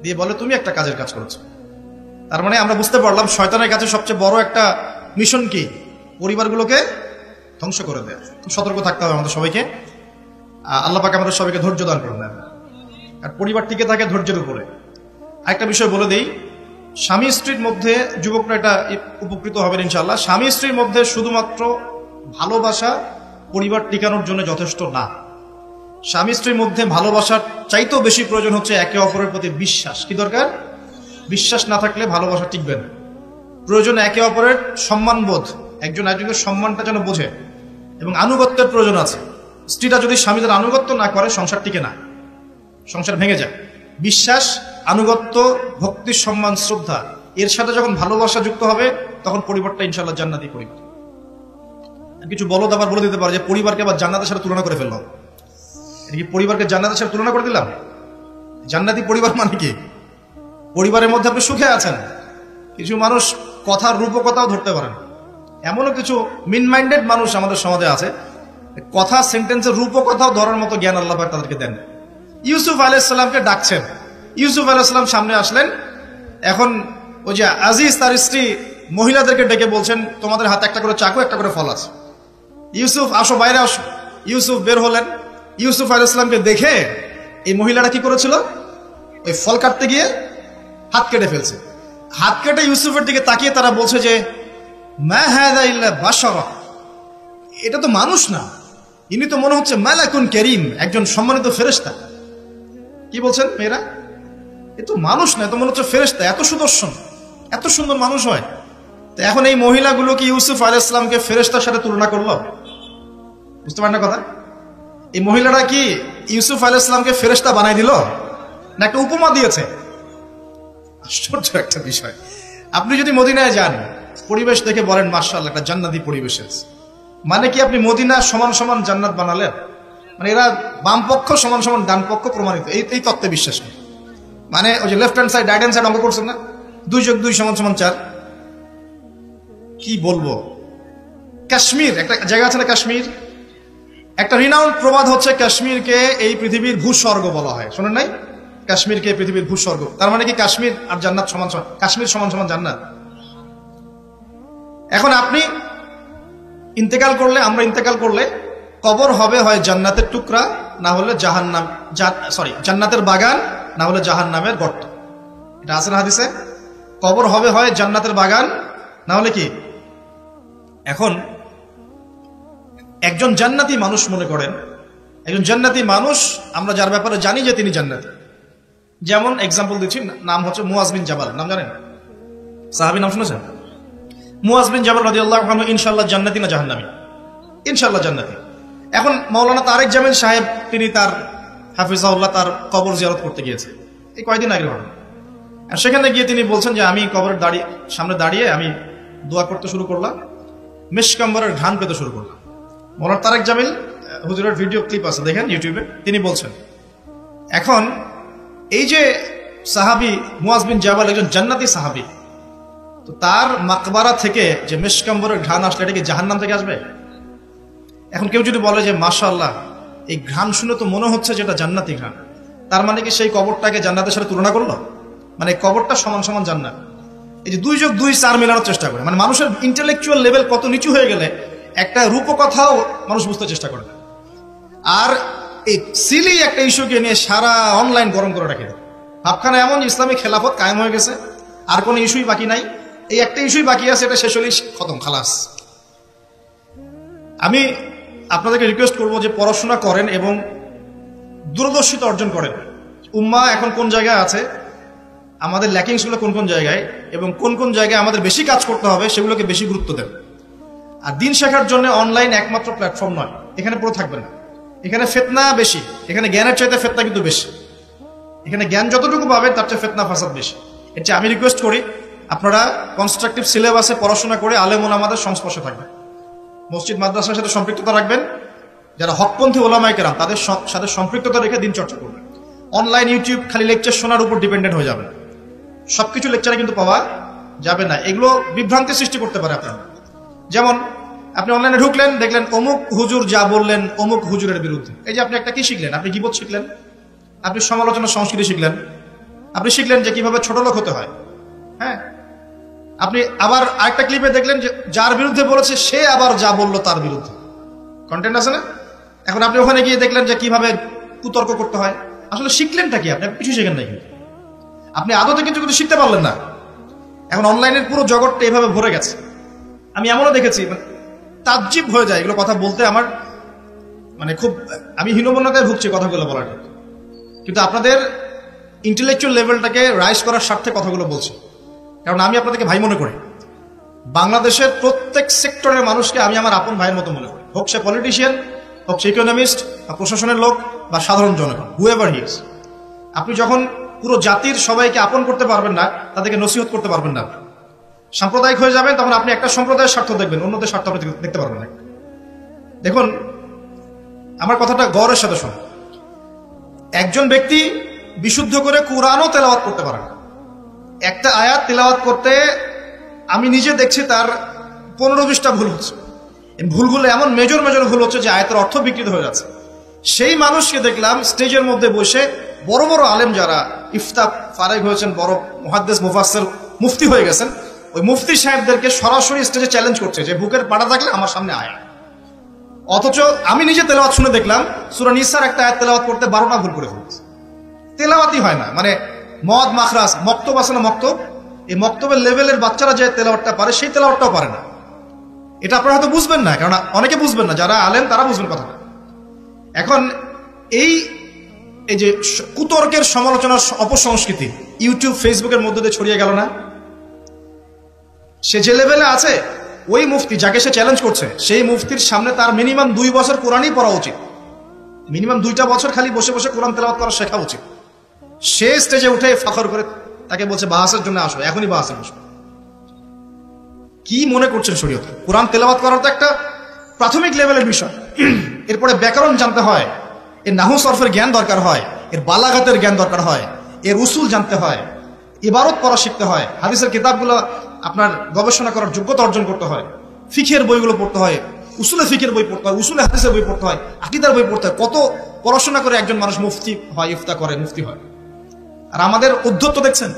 দিয়ে বলে তুমি একটা কাজের কাজ করেছো। তার মানে আমরা বুঝতে পারলাম শয়তানের কাছে সবচেয়ে বড় একটা মিশন কি? পরিবারগুলোকে ধ্বংস করে দেয়। খুব সতর্ক থাকতে হবে আমাদের সবাইকে। আল্লাহ পাক আমাদের সবাইকে ধৈর্য দান করে দেন। আর পরিবার টিকে থাকে ধৈর্যের উপরে। আরেকটা বিষয় বলে দেই, স্বামী স্ত্রীর মধ্যে, যুবকরা এটা উপকৃত হবেন ইনশাআল্লাহ, স্বামী স্ত্রীর মধ্যে শুধুমাত্র ভালোবাসা পরিবার টিকানোর জন্য যথেষ্ট না। স্বামী স্ত্রীর মধ্যে ভালোবাসার চাইতেও বেশি প্রয়োজন হচ্ছে একে অপরের প্রতি বিশ্বাস। কি দরকার? বিশ্বাস না থাকলে ভালোবাসা টিকবে না। প্রয়োজন একে অপরের সম্মানবোধ, একজন একজনের সম্মানটা যেন বোঝে, এবং আনুগত্যের প্রয়োজন আছে। স্ত্রীটা যদি স্বামীদের আনুগত্য না করে সংসার টিকে না, সংসার ভেঙে যায়। বিশ্বাস, আনুগত্য, ভক্তি, সম্মান, শ্রদ্ধা, এর সাথে যখন ভালোবাসা যুক্ত হবে তখন পরিবারটা ইনশাআল্লাহ জান্নাতি পরিবার। কিছু বলদ আবার বলে দিতে পারে যে পরিবারকে আবার জান্নাতের সাথে তুলনা করে ফেললাম। এটা কি পরিবারকে জান্নাতের সাথে তুলনা করে দিলাম? জান্নাতি পরিবার মানে কি? পরিবারের মধ্যে আপনি সুখে আছেন, কিছু মানুষ কথার রূপকথাও ধরতে পারেন। এমনও কিছু মিন মাইন্ডেড মানুষ আমাদের সমাজে আছে, কথা সেন্টেন্সের রূপকথাও ধরার মতো জ্ঞান আল্লাহ পাক তাদেরকে দেন। ইউসুফ আলাইহিস সালামকে ডাকছেন, ইউসুফ আলাইহিস সালাম সামনে আসলেন। এখন ওই যে আজিজ তার স্ত্রী মহিলাদেরকে ডেকে বলছেন তোমাদের হাতে একটা করে চাকু, একটা করে ফল আছে, ইউসুফ আসো, বাইরে আসো। ইউসুফ বের হলেন। ইউসুফ আলাইহিস সালামকে দেখে এই মহিলাটা কি করেছিল? ওই ফল কাটতে গিয়ে হাত কেটে ফেলছে। হাত কেটে ইউসুফের দিকে তাকিয়ে তারা বলছে যে মা হাযা ইল্লা বাশারা, এটা তো মানুষ না, ইনি তো মনে হচ্ছে মালাকুন কারীম, একজন সম্মানিত ফেরেশতা। কি বলছেন মেয়েরা? এ তো মানুষ না, এ তো মনে হচ্ছে ফেরেশতা, এত সুদর্শন, এত সুন্দর মানুষ হয়। তো এখন এই মহিলাগুলো কি ইউসুফ আলাইহিস সালামকে ফেরেশতার সাথে তুলনা করলো? বুঝতে পারেন না কথা? এই মহিলারা কি ইউসুফ আলাইহিস সালামকে ফেরেশতা বানাই দিল, না একটা উপমা দিয়েছে? আশ্চর্য একটা বিষয়। আপনি যদি মদিনায় যান, পরিবেশ দেখে বলেন মাশাআল্লাহ একটা জান্নাতি পরিবেশ আছে, মানে কি আপনি মদিনা সমান সমান জান্নাত বানালেন? মানে এরা বাম পক্ষ সমান সমান ডান পক্ষ প্রমাণিত, এই তত্ত্বে বিশ্বাস নেই। মানে ওই যে left hand side right hand side অঙ্ক করছেন না, 2 + 2 = 4। কি বলবো, কাশ্মীর একটা জায়গা আছে না, কাশ্মীর একটা রিনাউন্ড প্রবাদ হচ্ছে কাশ্মীরকে এই পৃথিবীর ভূস্বর্গ বলা হয়, শোনেন নাই? কাশ্মীরকে পৃথিবীর ভূস্বর্গ, তার মানে কি কাশ্মীর আর জান্নাত সমান সমান, কাশ্মীর সমান সমান জান্নাত? এখন আপনি ইন্তেকাল করলে, আমরা ইন্তেকাল করলে কবর হবে হয় জান্নাতের টুকরা, না হলে জাহান্নাম, জান্নাতের বাগান, না হলে জাহান্নামের গর্ত। এটা আছে না হাদিসে? কবর হবে হয় জান্নাতের বাগান, না হলে কি? এখন একজন জান্নাতি মানুষ, মনে করেন একজন জান্নাতি মানুষ, আমরা যার ব্যাপারে জানি যে তিনি জান্নাতি, যেমন এক্সাম্পল দিচ্ছি, নাম হচ্ছে মুয়াজ বিন জাবাল, নাম জানেন? সাহাবী, নাম শুনেছেন? মুয়াজ বিন জাবাল রাদিয়াল্লাহু আনহু ইনশাআল্লাহ জান্নাতি না জাহান্নামী? ইনশাআল্লাহ জান্নাতি। এখন মাওলানা তারেক জামিল সাহেব, তিনি তার হাফিজাহুল্লাহ তার কবর জিয়ারত করতে গিয়েছে এই কয়েকদিন আগে ঘটনা। আর সেখানে গিয়ে তিনি বলছেন যে আমি কবরের সামনে দাঁড়িয়ে আমি দোয়া করতে শুরু করলাম, মিশকাম্বরের ঘ্রাণ পেতে শুরু করলাম। মাওলানা তারেক জামিল হুজুরের ভিডিও ক্লিপ আছে, দেখেন ইউটিউবে, তিনি বলছেন। এখন এই যে সাহাবী মুয়াজ বিন জাবাল একজন জান্নাতি সাহাবী, তো তার মাকবারা থেকে যে মিশকাম্বরের ঘ্রাণ আসলে, এটা কি জাহান্নাম থেকে আসবে? এখন কেউ যদি বলে যে মাশাআল্লাহ, এই ঘ্রাণ শুনে তো মনে হচ্ছে যেটা জান্নাতি ঘ্রাণ, তার মানে কি সেই কবরটাকে জান্নাতের সাথে তুলনা করলো? মানে কবরটা সমান সমান জান্নাত। এই যে 2 + 2 = 4 মেলানোর চেষ্টা করে, মানে মানুষের ইন্টেলেকচুয়াল লেভেল কত নিচু হয়ে গেলে একটা রূপকথাও মানুষ বুঝতে চেষ্টা করে না। আর এই সিলি একটা ইস্যুকে নিয়ে সারা অনলাইন গরম করে রাখে। ভাবখানা এমন ইসলামিক খেলাফত কায়েম হয়ে গেছে, আর কোনো ইস্যুই বাকি নাই, এই একটা ইস্যুই বাকি আছে, এটা শেষ হলেই খতম, খালাস। আমি আপনাদেরকে রিকোয়েস্ট করবো যে পড়াশোনা করেন এবং দূরদর্শিতা অর্জন করেন। উম্মাহ এখন কোন জায়গায় আছে, আমাদের ল্যাকিংসগুলো কোন কোন জায়গায়, এবং কোন কোন জায়গায় আমাদের বেশি কাজ করতে হবে, সেগুলোকে বেশি গুরুত্ব দেন। আর দিন শেখার জন্য অনলাইন একমাত্র প্ল্যাটফর্ম নয়, এখানে পড়ে থাকবেন না। এখানে ফিতনা বেশি, এখানে জ্ঞানের চাইতে ফিতনা কিন্তু বেশি। এখানে জ্ঞান যতটুকু পাবেন তার চেয়ে ফিতনা ফাসাদ বেশি। এর চেয়ে আমি রিকোয়েস্ট করি আপনারা কনস্ট্রাকটিভ সিলেবাসে পড়াশোনা করে আলেম ওলামাদের সংস্পর্শে থাকবেন, মসজিদ মাদ্রাসার সাথে সম্পৃক্ততা রাখবেন, যারা হকপন্থী ওলামায়ে কেরাম তাদের সাথে সম্পৃক্ততা রেখে দিন চর্চা করবেন। অনলাইন ইউটিউব খালি লেকচার শোনার উপর ডিপেন্ডেন্ট হয়ে যাবেন, সবকিছু লেকচারে কিন্তু পাওয়া যাবে না, এগুলো বিভ্রান্তি সৃষ্টি করতে পারে আপনার। যেমন আপনি অনলাইনে ঢুকলেন, দেখলেন অমুক হুজুর যা বললেন অমুক হুজুরের বিরুদ্ধে। এই যে আপনি একটা কি শিখলেন? আপনি গীবত শিখলেন, আপনি সমালোচনা সংস্কৃতি শিখলেন, আপনি শিখলেন যে কিভাবে ছোট লোক হতে হয়। হ্যাঁ, আপনি আবার আরেকটা ক্লিপে দেখলেন যে যার বিরুদ্ধে বলেছে সে আবার যা বললো তার বিরুদ্ধে কন্টেন্ট আছে না। এখন আপনি ওখানে গিয়ে দেখলেন যে কিভাবে কুতর্ক করতে হয়। আসলে শিখলেনটা কি? আপনি কিছু শিখেন নাই, কিন্তু আপনি আদতে কিন্তু শিখতে পারলেন না। এখন অনলাইনের পুরো জগৎটা এভাবে ভরে গেছে। আমি এমনও দেখেছি, তাজ্জিব হয়ে যায় এগুলো কথা বলতে, আমার মানে খুব, আমি হীনমন্যতায় ভুগছি কথাগুলো বলার, কিন্তু আপনাদের ইন্টেলেকচুয়াল লেভেলটাকে রাইজ করার স্বার্থে কথাগুলো বলছি। কারণ আমি আপনাদেরকে ভাই মনে করি, বাংলাদেশের প্রত্যেক সেক্টরের মানুষকে আমি আমার আপন ভাইয়ের মতো মনে করি, হোক সে পলিটিশিয়ান, হোক সে ইকোনমিস্ট বা প্রশাসনের লোক বা সাধারণ জনগণ, হুএভার হি ইজ। আপনি যখন পুরো জাতির সবাইকে আপন করতে পারবেন না, তাদেরকে নসিহত করতে পারবেন না, সাম্প্রদায়িক হয়ে যাবেন, তখন আপনি একটা সম্প্রদায়ের স্বার্থ দেখবেন, অন্যদের স্বার্থ আপনি দেখতে পারবেন না। দেখুন, আমার কথাটা গৌরবের সাথে শুনুন। একজন ব্যক্তি বিশুদ্ধ করে কুরআনও তেলাওয়াত করতে পারে না। একটা আয়াত তেলাওয়াত করতে আমি নিজে দেখছি তার 15-20টা ভুল হচ্ছে। ভুলগুলো এমন মেজর ভুল হচ্ছে যে আয়াতের অর্থ বিকৃত হয়ে যাচ্ছে। সেই মানুষকে দেখলাম স্টেজের মধ্যে বসে, বড় বড় আলেম যারা ইফতা ফারেগ হয়েছেন, বড় মুহাদ্দিস মুফাসসির মুফতি হয়ে গেছেন, ওই মুফতি সাহেবদেরকে সরাসরি স্টেজে চ্যালেঞ্জ করছে যে বুকের পাটা থাকলে আমার সামনে আয়। অথচ আমি নিজে তেলাওয়াত শুনে দেখলাম সূরা নিসার একটা আয়াত তেলাওয়াত করতে 12টা ভুল করে ফেলেছে। তেলাওয়াতই হয় না, মানে মদ মাখরাজ মক্তব আছে না, মক্তব, এই মক্তবের লেভেলের বাচ্চারা যে তেলাওয়াতটা পারে সেই তেলাওয়াতটাও পারে না। এটা আপনারা হয়তো বুঝবেন না, কারণ অনেকে বুঝবেন না, যারা আলেম তারা বুঝবেন কথাটা। এখন এই যে কুতর্কের সমালোচনার অপসংস্কৃতি ইউটিউব ফেসবুকের মধ্যে দিয়ে ছড়িয়ে গেল না, সে যে লেভেলে আছে, ওই মুফতি যাকে সে চ্যালেঞ্জ করছে, সেই মুফতির সামনে তার মিনিমাম 2 বছর কোরআনই পড়া উচিত, মিনিমাম 2টা বছর খালি বসে বসে কোরআন তেলাওয়াত করা শেখা উচিত। সে স্টেজে উঠে ফখর করে তাকে বলছে বাহাসের জন্য আসো, এখনই বাহাসে আসো। কি মনে করছেন শরীয়তে? কোরআন তেলাওয়াত করার তো একটা প্রাথমিক লেভেলের বিষয়, এরপরে ব্যাকরণ জানতে হয়, এর নাহু সরফের জ্ঞান দরকার হয়, এর বালাগাতের জ্ঞান দরকার হয়, এর উসুল জানতে হয়, ইবারত পড়া শিখতে হয়, হাদিসের কিতাবগুলো আপনার গবেষণা করার যোগ্যতা অর্জন করতে হয়, ফিকের বইগুলো পড়তে হয়, উসুলে ফিকের বই পড়তে হয়, উসুলে হাদিসের বই পড়তে হয়, আকীদার বই পড়তে হয়। কত পড়াশোনা করে একজন মানুষ মুফতি হয়, ইফতা করে, মুফতি হয়। আর আমাদের উদ্ধত্ত দেখছেন,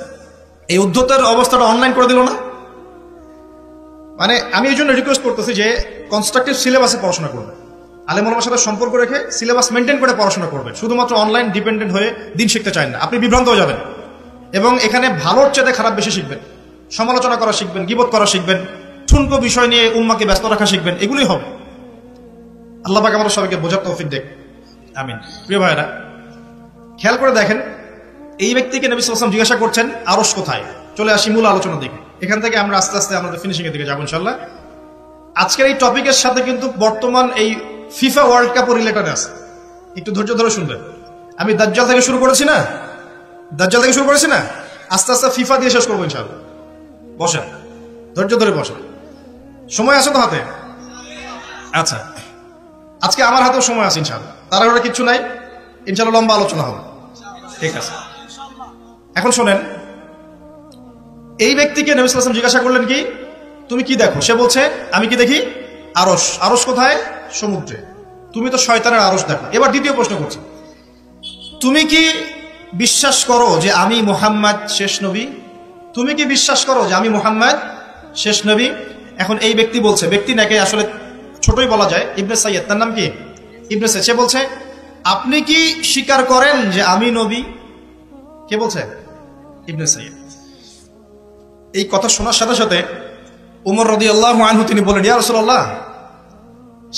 এই উদ্ধতের অবস্থাটা অনলাইন করে দিল না। মানে আমি এই জন্য রিকোয়েস্ট করতেছি যে কনস্ট্রাকটিভ সিলেবাসে পড়াশোনা করবেন, আলেম ওলামার সাথে সম্পর্ক রেখে সিলেবাস মেনটেন করে পড়াশোনা করবেন। শুধুমাত্র অনলাইন ডিপেন্ডেন্ট হয়ে দিন শিখতে চান না, আপনি বিভ্রান্ত হয়ে যাবেন। এবং এখানে ভালোর চেয়ে খারাপ বেশি শিখবেন, সমালোচনা করা শিখবেন, গীবত করা শিখবেন, ঠুনকো বিষয় নিয়ে উম্মাকে ব্যস্ত রাখা শিখবেন, এগুলোই হবে। আল্লাহ পাক আমাদের সবাইকে বোঝার তৌফিক দেখ, আমিন। প্রিয় ভাইরা, খেয়াল করে দেখেন, এই ব্যক্তিকে নবী সাল্লাল্লাহু আলাইহি ওয়াসাল্লাম জিজ্ঞাসা করছেন আরশ কোথায়। চলে আসি মূল আলোচনার দিকে। এখান থেকে আমরা আস্তে আস্তে আমাদের ফিনিশিং এর দিকে যাবো ইনশাআল্লাহ। আজকের এই টপিকের সাথে কিন্তু বর্তমান এই ফিফা ওয়ার্ল্ড কাপও রিলেটেড আছে, একটু ধৈর্য ধরে শুনবেন। আমি দাজ্জাল থেকে শুরু করেছি না, আস্তে আস্তে ফিফা দিয়ে শেষ করবো ইনশাআল্লাহ। বসেন, ধৈর্য ধরে বসেন, সময় আছে তো হাতে? আচ্ছা, আজকে আমার হাতেও সময় আছে ইনশাআল্লাহ, তাড়াহুড়া কিচ্ছু নাই, ইনশাআল্লাহ লম্বা আলোচনা হবে। ঠিক আছে, এখন শোনেন, এই ব্যক্তিকে নবী সাল্লাল্লাহু আলাইহি ওয়াসাল্লাম জিজ্ঞাসা করলেন কি তুমি কি দেখো? সে বলছে আমি কি দেখি? আরশ। আরশ কোথায়? সমুদ্রে। তুমি তো শয়তানের আরশ দেখো। এবার দ্বিতীয় প্রশ্ন করছি, তুমি কি বিশ্বাস করো যে আমি মুহাম্মদ শেষ নবী? তুমি কি বিশ্বাস করো যে আমি মুহাম্মদ শেষ নবী? এখন এই ব্যক্তি বলছে, ব্যক্তি নাকি আসলে ছোটই বলা যায়, ইবনে সাইয়্যিদ, তার নাম কি ইবনে সাইয়্যিদ। সে বলছে আপনি কি স্বীকার করেন যে আমি নবী? কে বলছে? ইবনে সাইয়্যিদ। এই কথা শোনার সাথে সাথে ওমর রাদিয়াল্লাহু আনহু তিনি বলেন, ইয়া রাসূলুল্লাহ,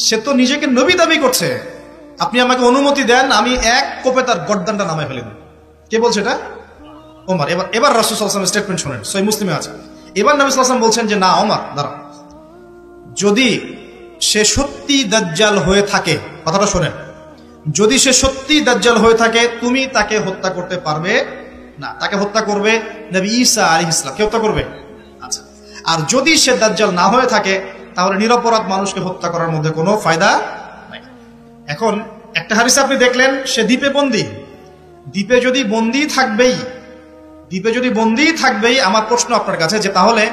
সে তো নিজেকে নবী দাবি করছে, আপনি আমাকে অনুমতি দেন, আমি এক কোপে তার গর্দানটা নামায় ফেলে দেব। কে বলছে এটা? ওমর। এবার রাসূল সাল্লাল্লাহু আলাইহি ওয়াসাল্লাম স্টেটমেন্ট শুনেন, সহিহ মুসলিমে আছে। এবার নবী সাল্লাল্লাহু আলাইহি ওয়াসাল্লাম বলছেন যে না ওমর দাঁড়াও, যদি সে সত্যি দাজ্জাল হয়ে থাকে, কথাটা শোনেন, যদি সে সত্যি দাজ্জাল হয়ে থাকে তুমি তাকে হত্যা করতে পারবে না, তাকে হত্যা করবে নবী ঈসা আলাইহিস সালাম। কে হত্যা করবে? আচ্ছা, আর যদি সে দাজ্জাল না হয়ে থাকে তাহলে নিরপরাধ মানুষকে হত্যা করার মধ্যে কোনো ফায়দা নাই। এখন একটা হাদিসে আপনি দেখলেন সে দ্বীপে বন্দী। দ্বীপে যদি বন্দী থাকবেই, আমার প্রশ্ন আপনার কাছে যে তাহলে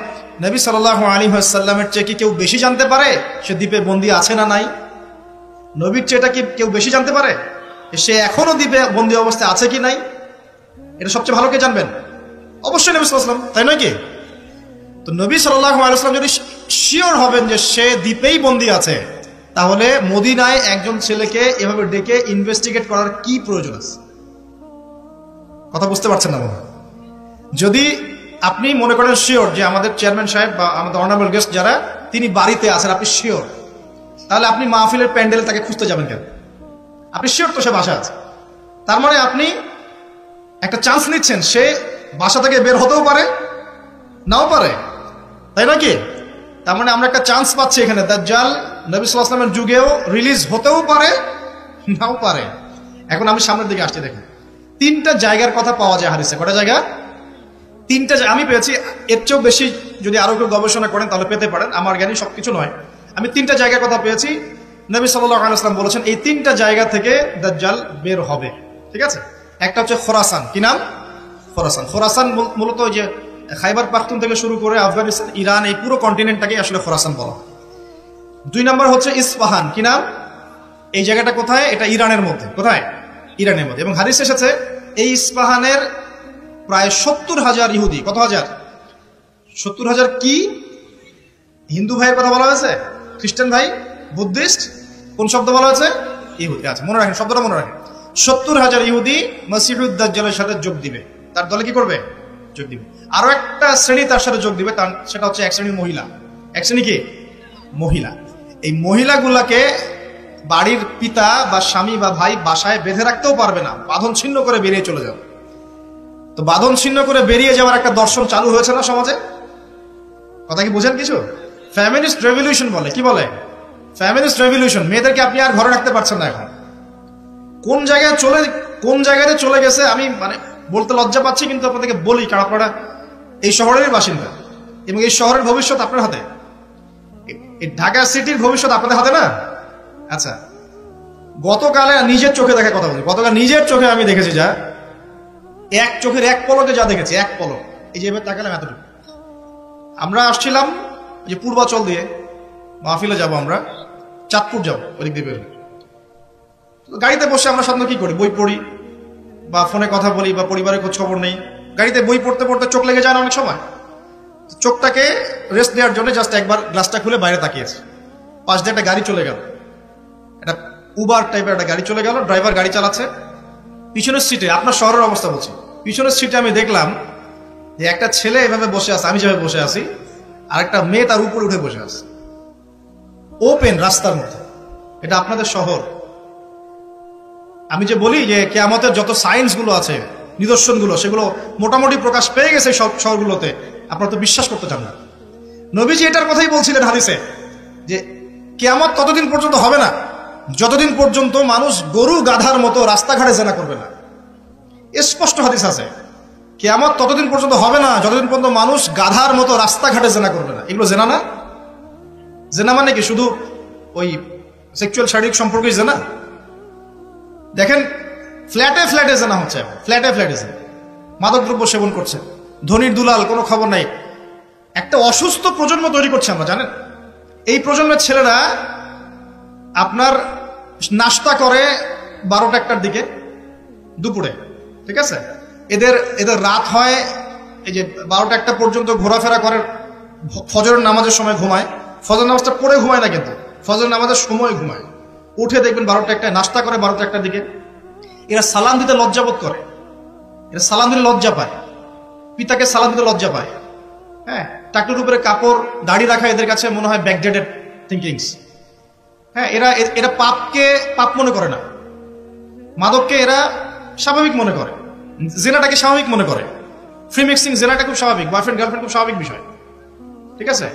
নবী সাল্লাল্লাহু আলাইহি ওয়াসাল্লামের চেয়ে কি কেউ বেশি জানতে পারে সে দ্বীপে বন্দী আছে না নাই? নবীর চেয়েটা কি কেউ বেশি জানতে পারে সে এখনো দ্বীপে বন্দী অবস্থায় আছে কি নাই? এটা সবচেয়ে ভালো কে জানবেন? অবশ্যই নবী সাল্লাল্লাহু আলাইহি ওয়াসাল্লাম, তাই নয় কি? তো নবী সাল্লাল্লাহু আলাইহি ওয়াসাল্লাম যদি শিওর হবেন যে সে দ্বীপেই বন্দী আছে, তাহলে মদিনায় একজন ছেলেকে এভাবে ডেকে ইনভেস্টিগেট করার কি প্রয়োজন আছে? কথা বুঝতে পারছেন না মনে হয়? যদি আপনি মনে করেন শিওর যে আমাদের চেয়ারম্যান সাহেব বা আমাদের অনারেবল গেস্ট যারা, তিনি বাড়িতে আছেন, আপনি শিওর, তাহলে আপনি মাহফিলের প্যান্ডেলে তাকে খুঁজতে যাবেন কেন? আপনি শিওর তো সে বাসা আছে, তার মানে আপনি একটা চান্স নিচ্ছেন, সে বাসা থেকে বের হতেও পারে নাও পারে, তাই নয় কি? তার মানে আমরা একটা চান্স পাচ্ছি এখানে, দাজ্জাল নবী সাল্লাল্লাহু আলাইহি ওয়াসাল্লামের যুগেও রিলিজ হতেও পারে নাও পারে। এখন আমি সামনের দিকে আসছি, দেখেন তিনটা জায়গার কথা পাওয়া যায় হাদিসে। কটা জায়গা? তিনটা আমি পেয়েছি, এর চেয়েও বেশি যদি আরো কেউ গবেষণা করেন তাহলে পেতে পারেন, আমার জ্ঞানী সবকিছু নয়। আমি তিনটা জায়গার কথা পেয়েছি, নবী সাল্লাল্লাহু আলাইহি ওয়াসাল্লাম বলেছেন এই তিনটা জায়গা থেকে দাজ্জাল বের হবে। ঠিক আছে, একটা হচ্ছে খোরাসান। কি নাম? খোরাসান। খোরাসান মূলত যে খাইবার পাখতুন থেকে শুরু করে আফগানিস্তান, ইরান, এই পুরো কন্টিনেন্টটাকে আসলে খোরাসান বলা হয়। 2 নম্বর হচ্ছে ইস্পাহান। কি নাম? এই জায়গাটা কোথায়? এটা ইরানের মধ্যে। কোথায়? ইরানের মধ্যে। এবং হাদিস এসেছে এই ইস্পাহানের প্রায় 70,000 ইহুদি। কত হাজার? 70,000 কি? হিন্দু ভাইয়ের কথা বলা হয়েছে? খ্রিস্টান ভাই? বুদ্ধিস্ট? কোন শব্দ বলা হয়েছে? ইহুদি। আচ্ছা, মনে রাখেন, শব্দটা মনে রাখেন। 70,000 ইহুদি মসিহুদ দাজ্জালের সাথে যোগ দিবে। তার দলে কি করবে? যোগ দিবে। আরো একটা শ্রেণী তার সাথে যোগ দিবে, সেটা হচ্ছে এক শ্রেণীর মহিলা। এক শ্রেণী কি? মহিলা। এই মহিলাগুলাকে বাড়ির পিতা বা স্বামী বা ভাই বাসায় বেঁধে রাখতেও পারবে না, বাঁধন ছিন্ন করে বেরিয়ে চলে যাবে। তো বাঁধন ছিন্ন করে বেরিয়ে যাওয়ার একটা দর্শন চালু হয়েছে না সমাজে? কথা কি বুঝেন কিছু? ফ্যামিলিস্ট রেভলিউশন বলে। কি বলে? ফ্যামিলিস্ট রেভলিউশন। মেয়েদেরকে আপনি আর ঘরে রাখতে পারছেন না। এখন কোন জায়গাতে চলে গেছে আমি বলতে লজ্জা পাচ্ছি, কিন্তু আপনাদেরকে বলি, কারণ আপনারা এই শহরেরই বাসিন্দা এবং এই শহরের ভবিষ্যৎ আপনার হাতে, এই ঢাকা সিটির ভবিষ্যৎ আপনাদের হাতে না? আচ্ছা, গতকালে নিজের চোখে দেখা কথা বলছি, গতকাল নিজের চোখে আমি দেখেছি যা, এক চোখের এক পলকে যা দেখেছি, এক পলক, এই যে এবার তাকালাম এতটুকু। আমরা আসছিলাম যে পূর্বাচল দিয়ে মাহফিলে যাব, আমরা চাঁদপুর যাবো ওদিক দিয়ে বেরোলে, গাড়িতে বসে আমরা সাধারণত কি করি, বই পড়ি বা ফোনে কথা বলি বা পরিবারের খোঁজ খবর নেই। গাড়িতে বই পড়তে পড়তে চোখ লেগে যায় না অনেক সময়, চোখটাকে রেস্ট দেওয়ার জন্য জাস্ট একবার গ্লাসটা খুলে বাইরে তাকিয়েছে। পাশ দিয়ে একটা গাড়ি চলে গেল, একটা উবার টাইপের একটা গাড়ি চলে গেল, ড্রাইভার গাড়ি চালাচ্ছে। পিছনের সিটে, আপনার শহরের অবস্থা বলছি, পিছনের সিটে আমি দেখলাম যে একটা ছেলে এভাবে বসে আছে, আমি যেভাবে বসে আছি, আর একটা মেয়ে তার উপরে উঠে বসে আছে ওপেন রাস্তার মধ্যে। এটা আপনাদের শহর। আমি যে বলি যে কিয়ামতের যত সায়েন্স গুলো আছে, নিদর্শনগুলো, সেগুলো মোটামুটি প্রকাশ পেয়ে গেছে সব শহরগুলোতে, আপনারা তো বিশ্বাস করতে চান না। নবীজি এটার কথাই বলছিলেন হাদিসে যে কিয়ামত ততদিন পর্যন্ত হবে না যতদিন পর্যন্ত মানুষ গরু গাধার মতো রাস্তাঘাটে জেনা করবে না। স্পষ্ট হাদিস আছে, কিয়ামত ততদিন পর্যন্ত হবে না যতদিন পর্যন্ত মানুষ গাধার মতো রাস্তাঘাটে জেনা করবে না। এগুলো জেনা না? জেনা মানে কি শুধু ওই সেক্সুয়াল শারীরিক সম্পর্কই জেনা? দেখেন ফ্ল্যাটে ফ্ল্যাটে জেনা হচ্ছে, ফ্ল্যাটে ফ্ল্যাটে জেনা, মাদকদ্রব্য সেবন করছে, ধনীর দুলাল, কোনো খবর নাই। একটা অসুস্থ প্রজন্ম তৈরি করছে আমরা, জানেন? এই প্রজন্মের ছেলেরা আপনার নাস্তা করে 12টা-1টার দিকে দুপুরে, ঠিক আছে? এদের রাত হয় এই যে 12টা-1টা পর্যন্ত ঘোরাফেরা করে, ফজরের নামাজের সময় ঘুমায়, ফজর নামাজটা পড়ে ঘুমায় না, কিন্তু ফজর নামাজের সময় ঘুমায়, উঠে দেখবেন 12টা-1টায় নাস্তা করে, 12টা-1টার দিকে। এরা সালাম দিতে লজ্জাবোধ করে, এরা সালাম দিতে লজ্জা পায়, পিতাকে সালাম দিতে লজ্জা পায়। হ্যাঁ, টাকটুর উপরে কাপড়, দাড়ি রাখা এদের কাছে মনে হয় ব্যাকডেটেড থিঙ্কিংস। হ্যাঁ, এরা পাপকে পাপ মনে করে না, মাদককে এরা স্বাভাবিক মনে করে, জেনাটাকে স্বাভাবিক মনে করে, ফ্রি মিক্সিং জেনাটা খুব স্বাভাবিক, বয়ফ্রেন্ড গার্লফ্রেন্ড খুব স্বাভাবিক বিষয়, ঠিক আছে?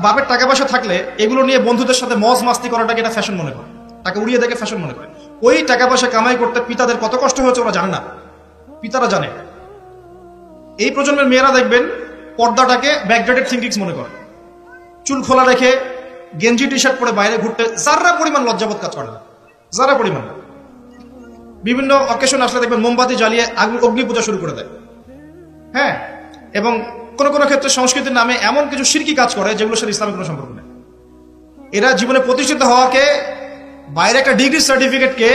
বাপের টাকা পয়সা থাকলে এগুলো নিয়ে বন্ধুদের সাথে মজ মাস্তি করাটাকে এটা ফ্যাশন মনে করে, টাকা উড়িয়ে দেখে ফ্যাশন মনে করে। ওই টাকা পয়সা কামাই করতে পিতাদের কত কষ্ট হয়েছে ওরা জানে না, পিতারা জানে। এই প্রজন্মের মেয়েরা দেখবেন পর্দাটাকে ব্যাকডেটেড থিঙ্কিংস মনে করে, চুল খোলা রেখে গেঞ্জি টি শার্ট পরে বাইরে ঘুরতে যারা পরিমাণ লজ্জাবোধ কাজ করে না, যারা পরিমাণ। বিভিন্ন অকেশন আসলে দেখবেন মোমবাতি জ্বালিয়ে অগ্নি পূজা শুরু করে দেয়। হ্যাঁ, এবং কোন কোন ক্ষেত্রে সংস্কৃতির নামে এমন কিছু শিরকি কাজ করে যেগুলোর সাথে ইসলামের কোনো সম্পর্ক নেই। এরা জীবনে প্রতিষ্ঠিত হওয়াকে, বাইরে একটা ডিগ্রি সার্টিফিকেটকে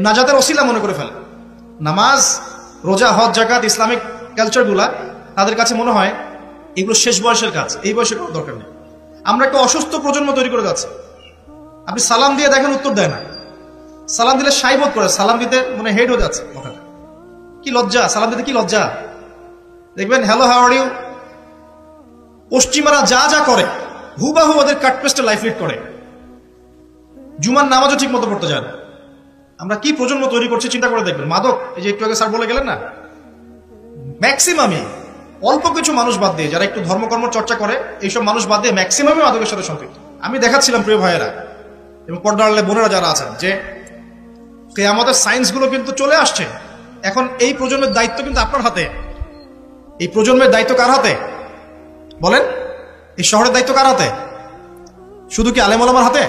নাজাতের ওসিলা মনে করে ফেলে। নামাজ, রোজা, হজ, জাকাত, ইসলামিক কালচারগুলা তাদের কাছে মনে হয় এগুলো শেষ বয়সের কাজ, এই বয়সে কোনো দরকার নেই। আমরা একটা অসুস্থ প্রজন্ম তৈরি করে যাচ্ছি। আপনি সালাম দিয়ে দেখেন উত্তর দেয় না, সালাম দিলে সাই বোধ করে, সালাম দিতে মানে হেড হয়ে যাচ্ছে কথাটা। কি লজ্জা, সালাম দিতে কি লজ্জা! দেখবেন হ্যালো হাউ আর ইউ, পশ্চিমারা যা যা করে হুবাহু ওদের কাটপেস্টে লাইফ লিড করে, জুমার নামাজও ঠিক মতো পড়তে যায় না। আমরা কি প্রজন্ম তৈরি করছি চিন্তা করে দেখবেন। মাদক, এই যে একটু আগে স্যার বলে গেলেন না, ম্যাক্সিমামই, অল্প কিছু মানুষ বাদ দিয়ে যারা একটু ধর্মকর্ম চর্চা করে, এইসব মানুষ বাদ দিয়ে ম্যাক্সিমামই মাদকের সাথে সম্পৃক্ত। আমি দেখাচ্ছিলাম প্রিয় ভাইয়েরা এবং পর্দার আড়ালে বোনেরা যারা আছেন যে কিয়ামতের সায়েন্স গুলো কিন্তু চলে আসছে। এখন এই প্রজন্মের দায়িত্ব কিন্তু আপনার হাতে। এই প্রজন্মের দায়িত্ব কার হাতে বলেন? এই শহরের দায়িত্ব কার হাতে? শুধু কি আলেম ওলামার হাতে?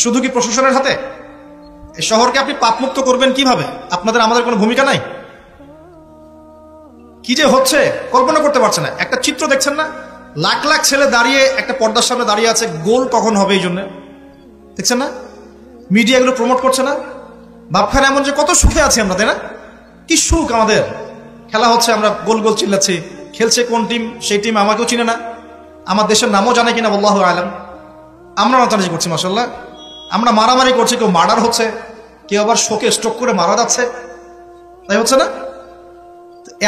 শুধু কি প্রশাসনের হাতে? এই শহরকে আপনি পাপমুক্ত করবেন কিভাবে? আপনাদের আমাদের কোনো ভূমিকা নাই? কি যে হচ্ছে কল্পনা করতে পারছে না। একটা চিত্র দেখছেন না, লাখ লাখ ছেলে দাঁড়িয়ে একটা পর্দার সামনে দাঁড়িয়ে আছে, গোল কখন হবে এই জন্য, দেখছেন না? মিডিয়া এগুলো প্রমোট করছে না? ভাবখানে এমন যে কত সুখে আছি আমরা, তাই না? কি সুখ আমাদের! খেলা হচ্ছে, আমরা গোল গোল চিল্লাচ্ছি, খেলছে কোন টিম, সেই টিম আমাকেও চিনে না, আমার দেশের নামও জানে কিনা আল্লাহু আলাম। আমরা নাচানাচি করছি, মাশাআল্লাহ। আমরা মারামারি করছি, কেউ মার্ডার হচ্ছে, কেউ আবার শোকে স্ট্রোক করে মারা যাচ্ছে, তাই হচ্ছে না?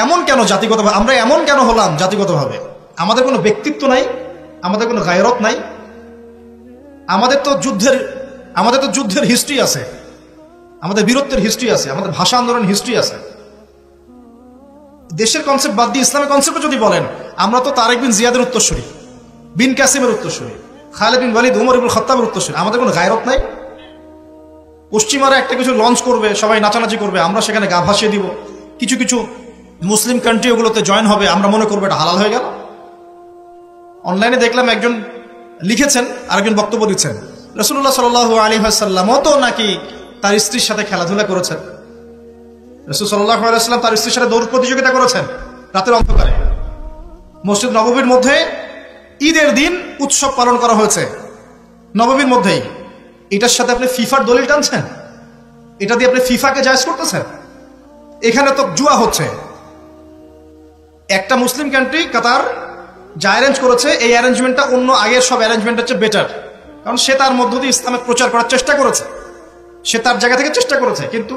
এমন কেন জাতিগতভাবে? আমরা এমন কেন হলাম জাতিগতভাবে? আমাদের কোনো ব্যক্তিত্ব নাই, আমাদের কোনো গায়রত নাই। আমাদের তো যুদ্ধের হিস্ট্রি আছে, আমাদের বীরত্বের হিস্ট্রি আছে, আমাদের ভাষা আন্দোলন হিস্ট্রি আছে। দেশের কনসেপ্ট বাদ দিয়ে ইসলামের কনসেপ্টে যদি বলেন, আমরা তো তারেক বিন জিয়াদের উত্তরসূরি, বিন কাসিমের উত্তরসূরি, খালিদ বিন ওয়ালিদ, উমর ইবনে খাত্তাবের উত্তরসূরি। আমাদের কোনো গায়রত নাই। পশ্চিমারা একটা কিছু লঞ্চ করবে, সবাই নাচানাচি করবে, আমরা সেখানে গা ভাসিয়ে দিব। কিছু কিছু মুসলিম কান্ট্রি ওগুলোতে জয়েন হবে, আমরা মনে করবো এটা হালাল হয়ে গেল। অনলাইনে দেখলাম একজন লিখেছেন, আরেকজন বক্তব্য দিচ্ছেন রাসূলুল্লাহ সাল্লাল্লাহু আলাইহি ওয়াসাল্লামও তো নাকি তার স্ত্রীর সাথে খেলাধুলা করেছেন। রাসূল সাল্লাল্লাহু আলাইহি ওয়াসাল্লাম তার স্ত্রীর সাথে দৌড় প্রতিযোগিতা করেছেন রাতের অন্ধকারে। মসজিদ নববীর মধ্যে ঈদের দিন উৎসব পালন করা হয়েছে নববীর মধ্যেই। এটার সাথে আপনি ফিফার দলিল টানছেন, এটা দিয়ে আপনি ফিফাকে জায়েজ করতেছেন। এখানে তো জুয়া হচ্ছে। একটা মুসলিম কান্ট্রি কাতার যা অ্যারেঞ্জ করেছে, এই অ্যারেঞ্জমেন্টটা অন্য আগের সব অ্যারেঞ্জমেন্ট হচ্ছে বেটার, কারণ সে তার মধ্য দিয়ে ইসলামের প্রচার করার চেষ্টা করেছে, সে তার জায়গা থেকে চেষ্টা করেছে। কিন্তু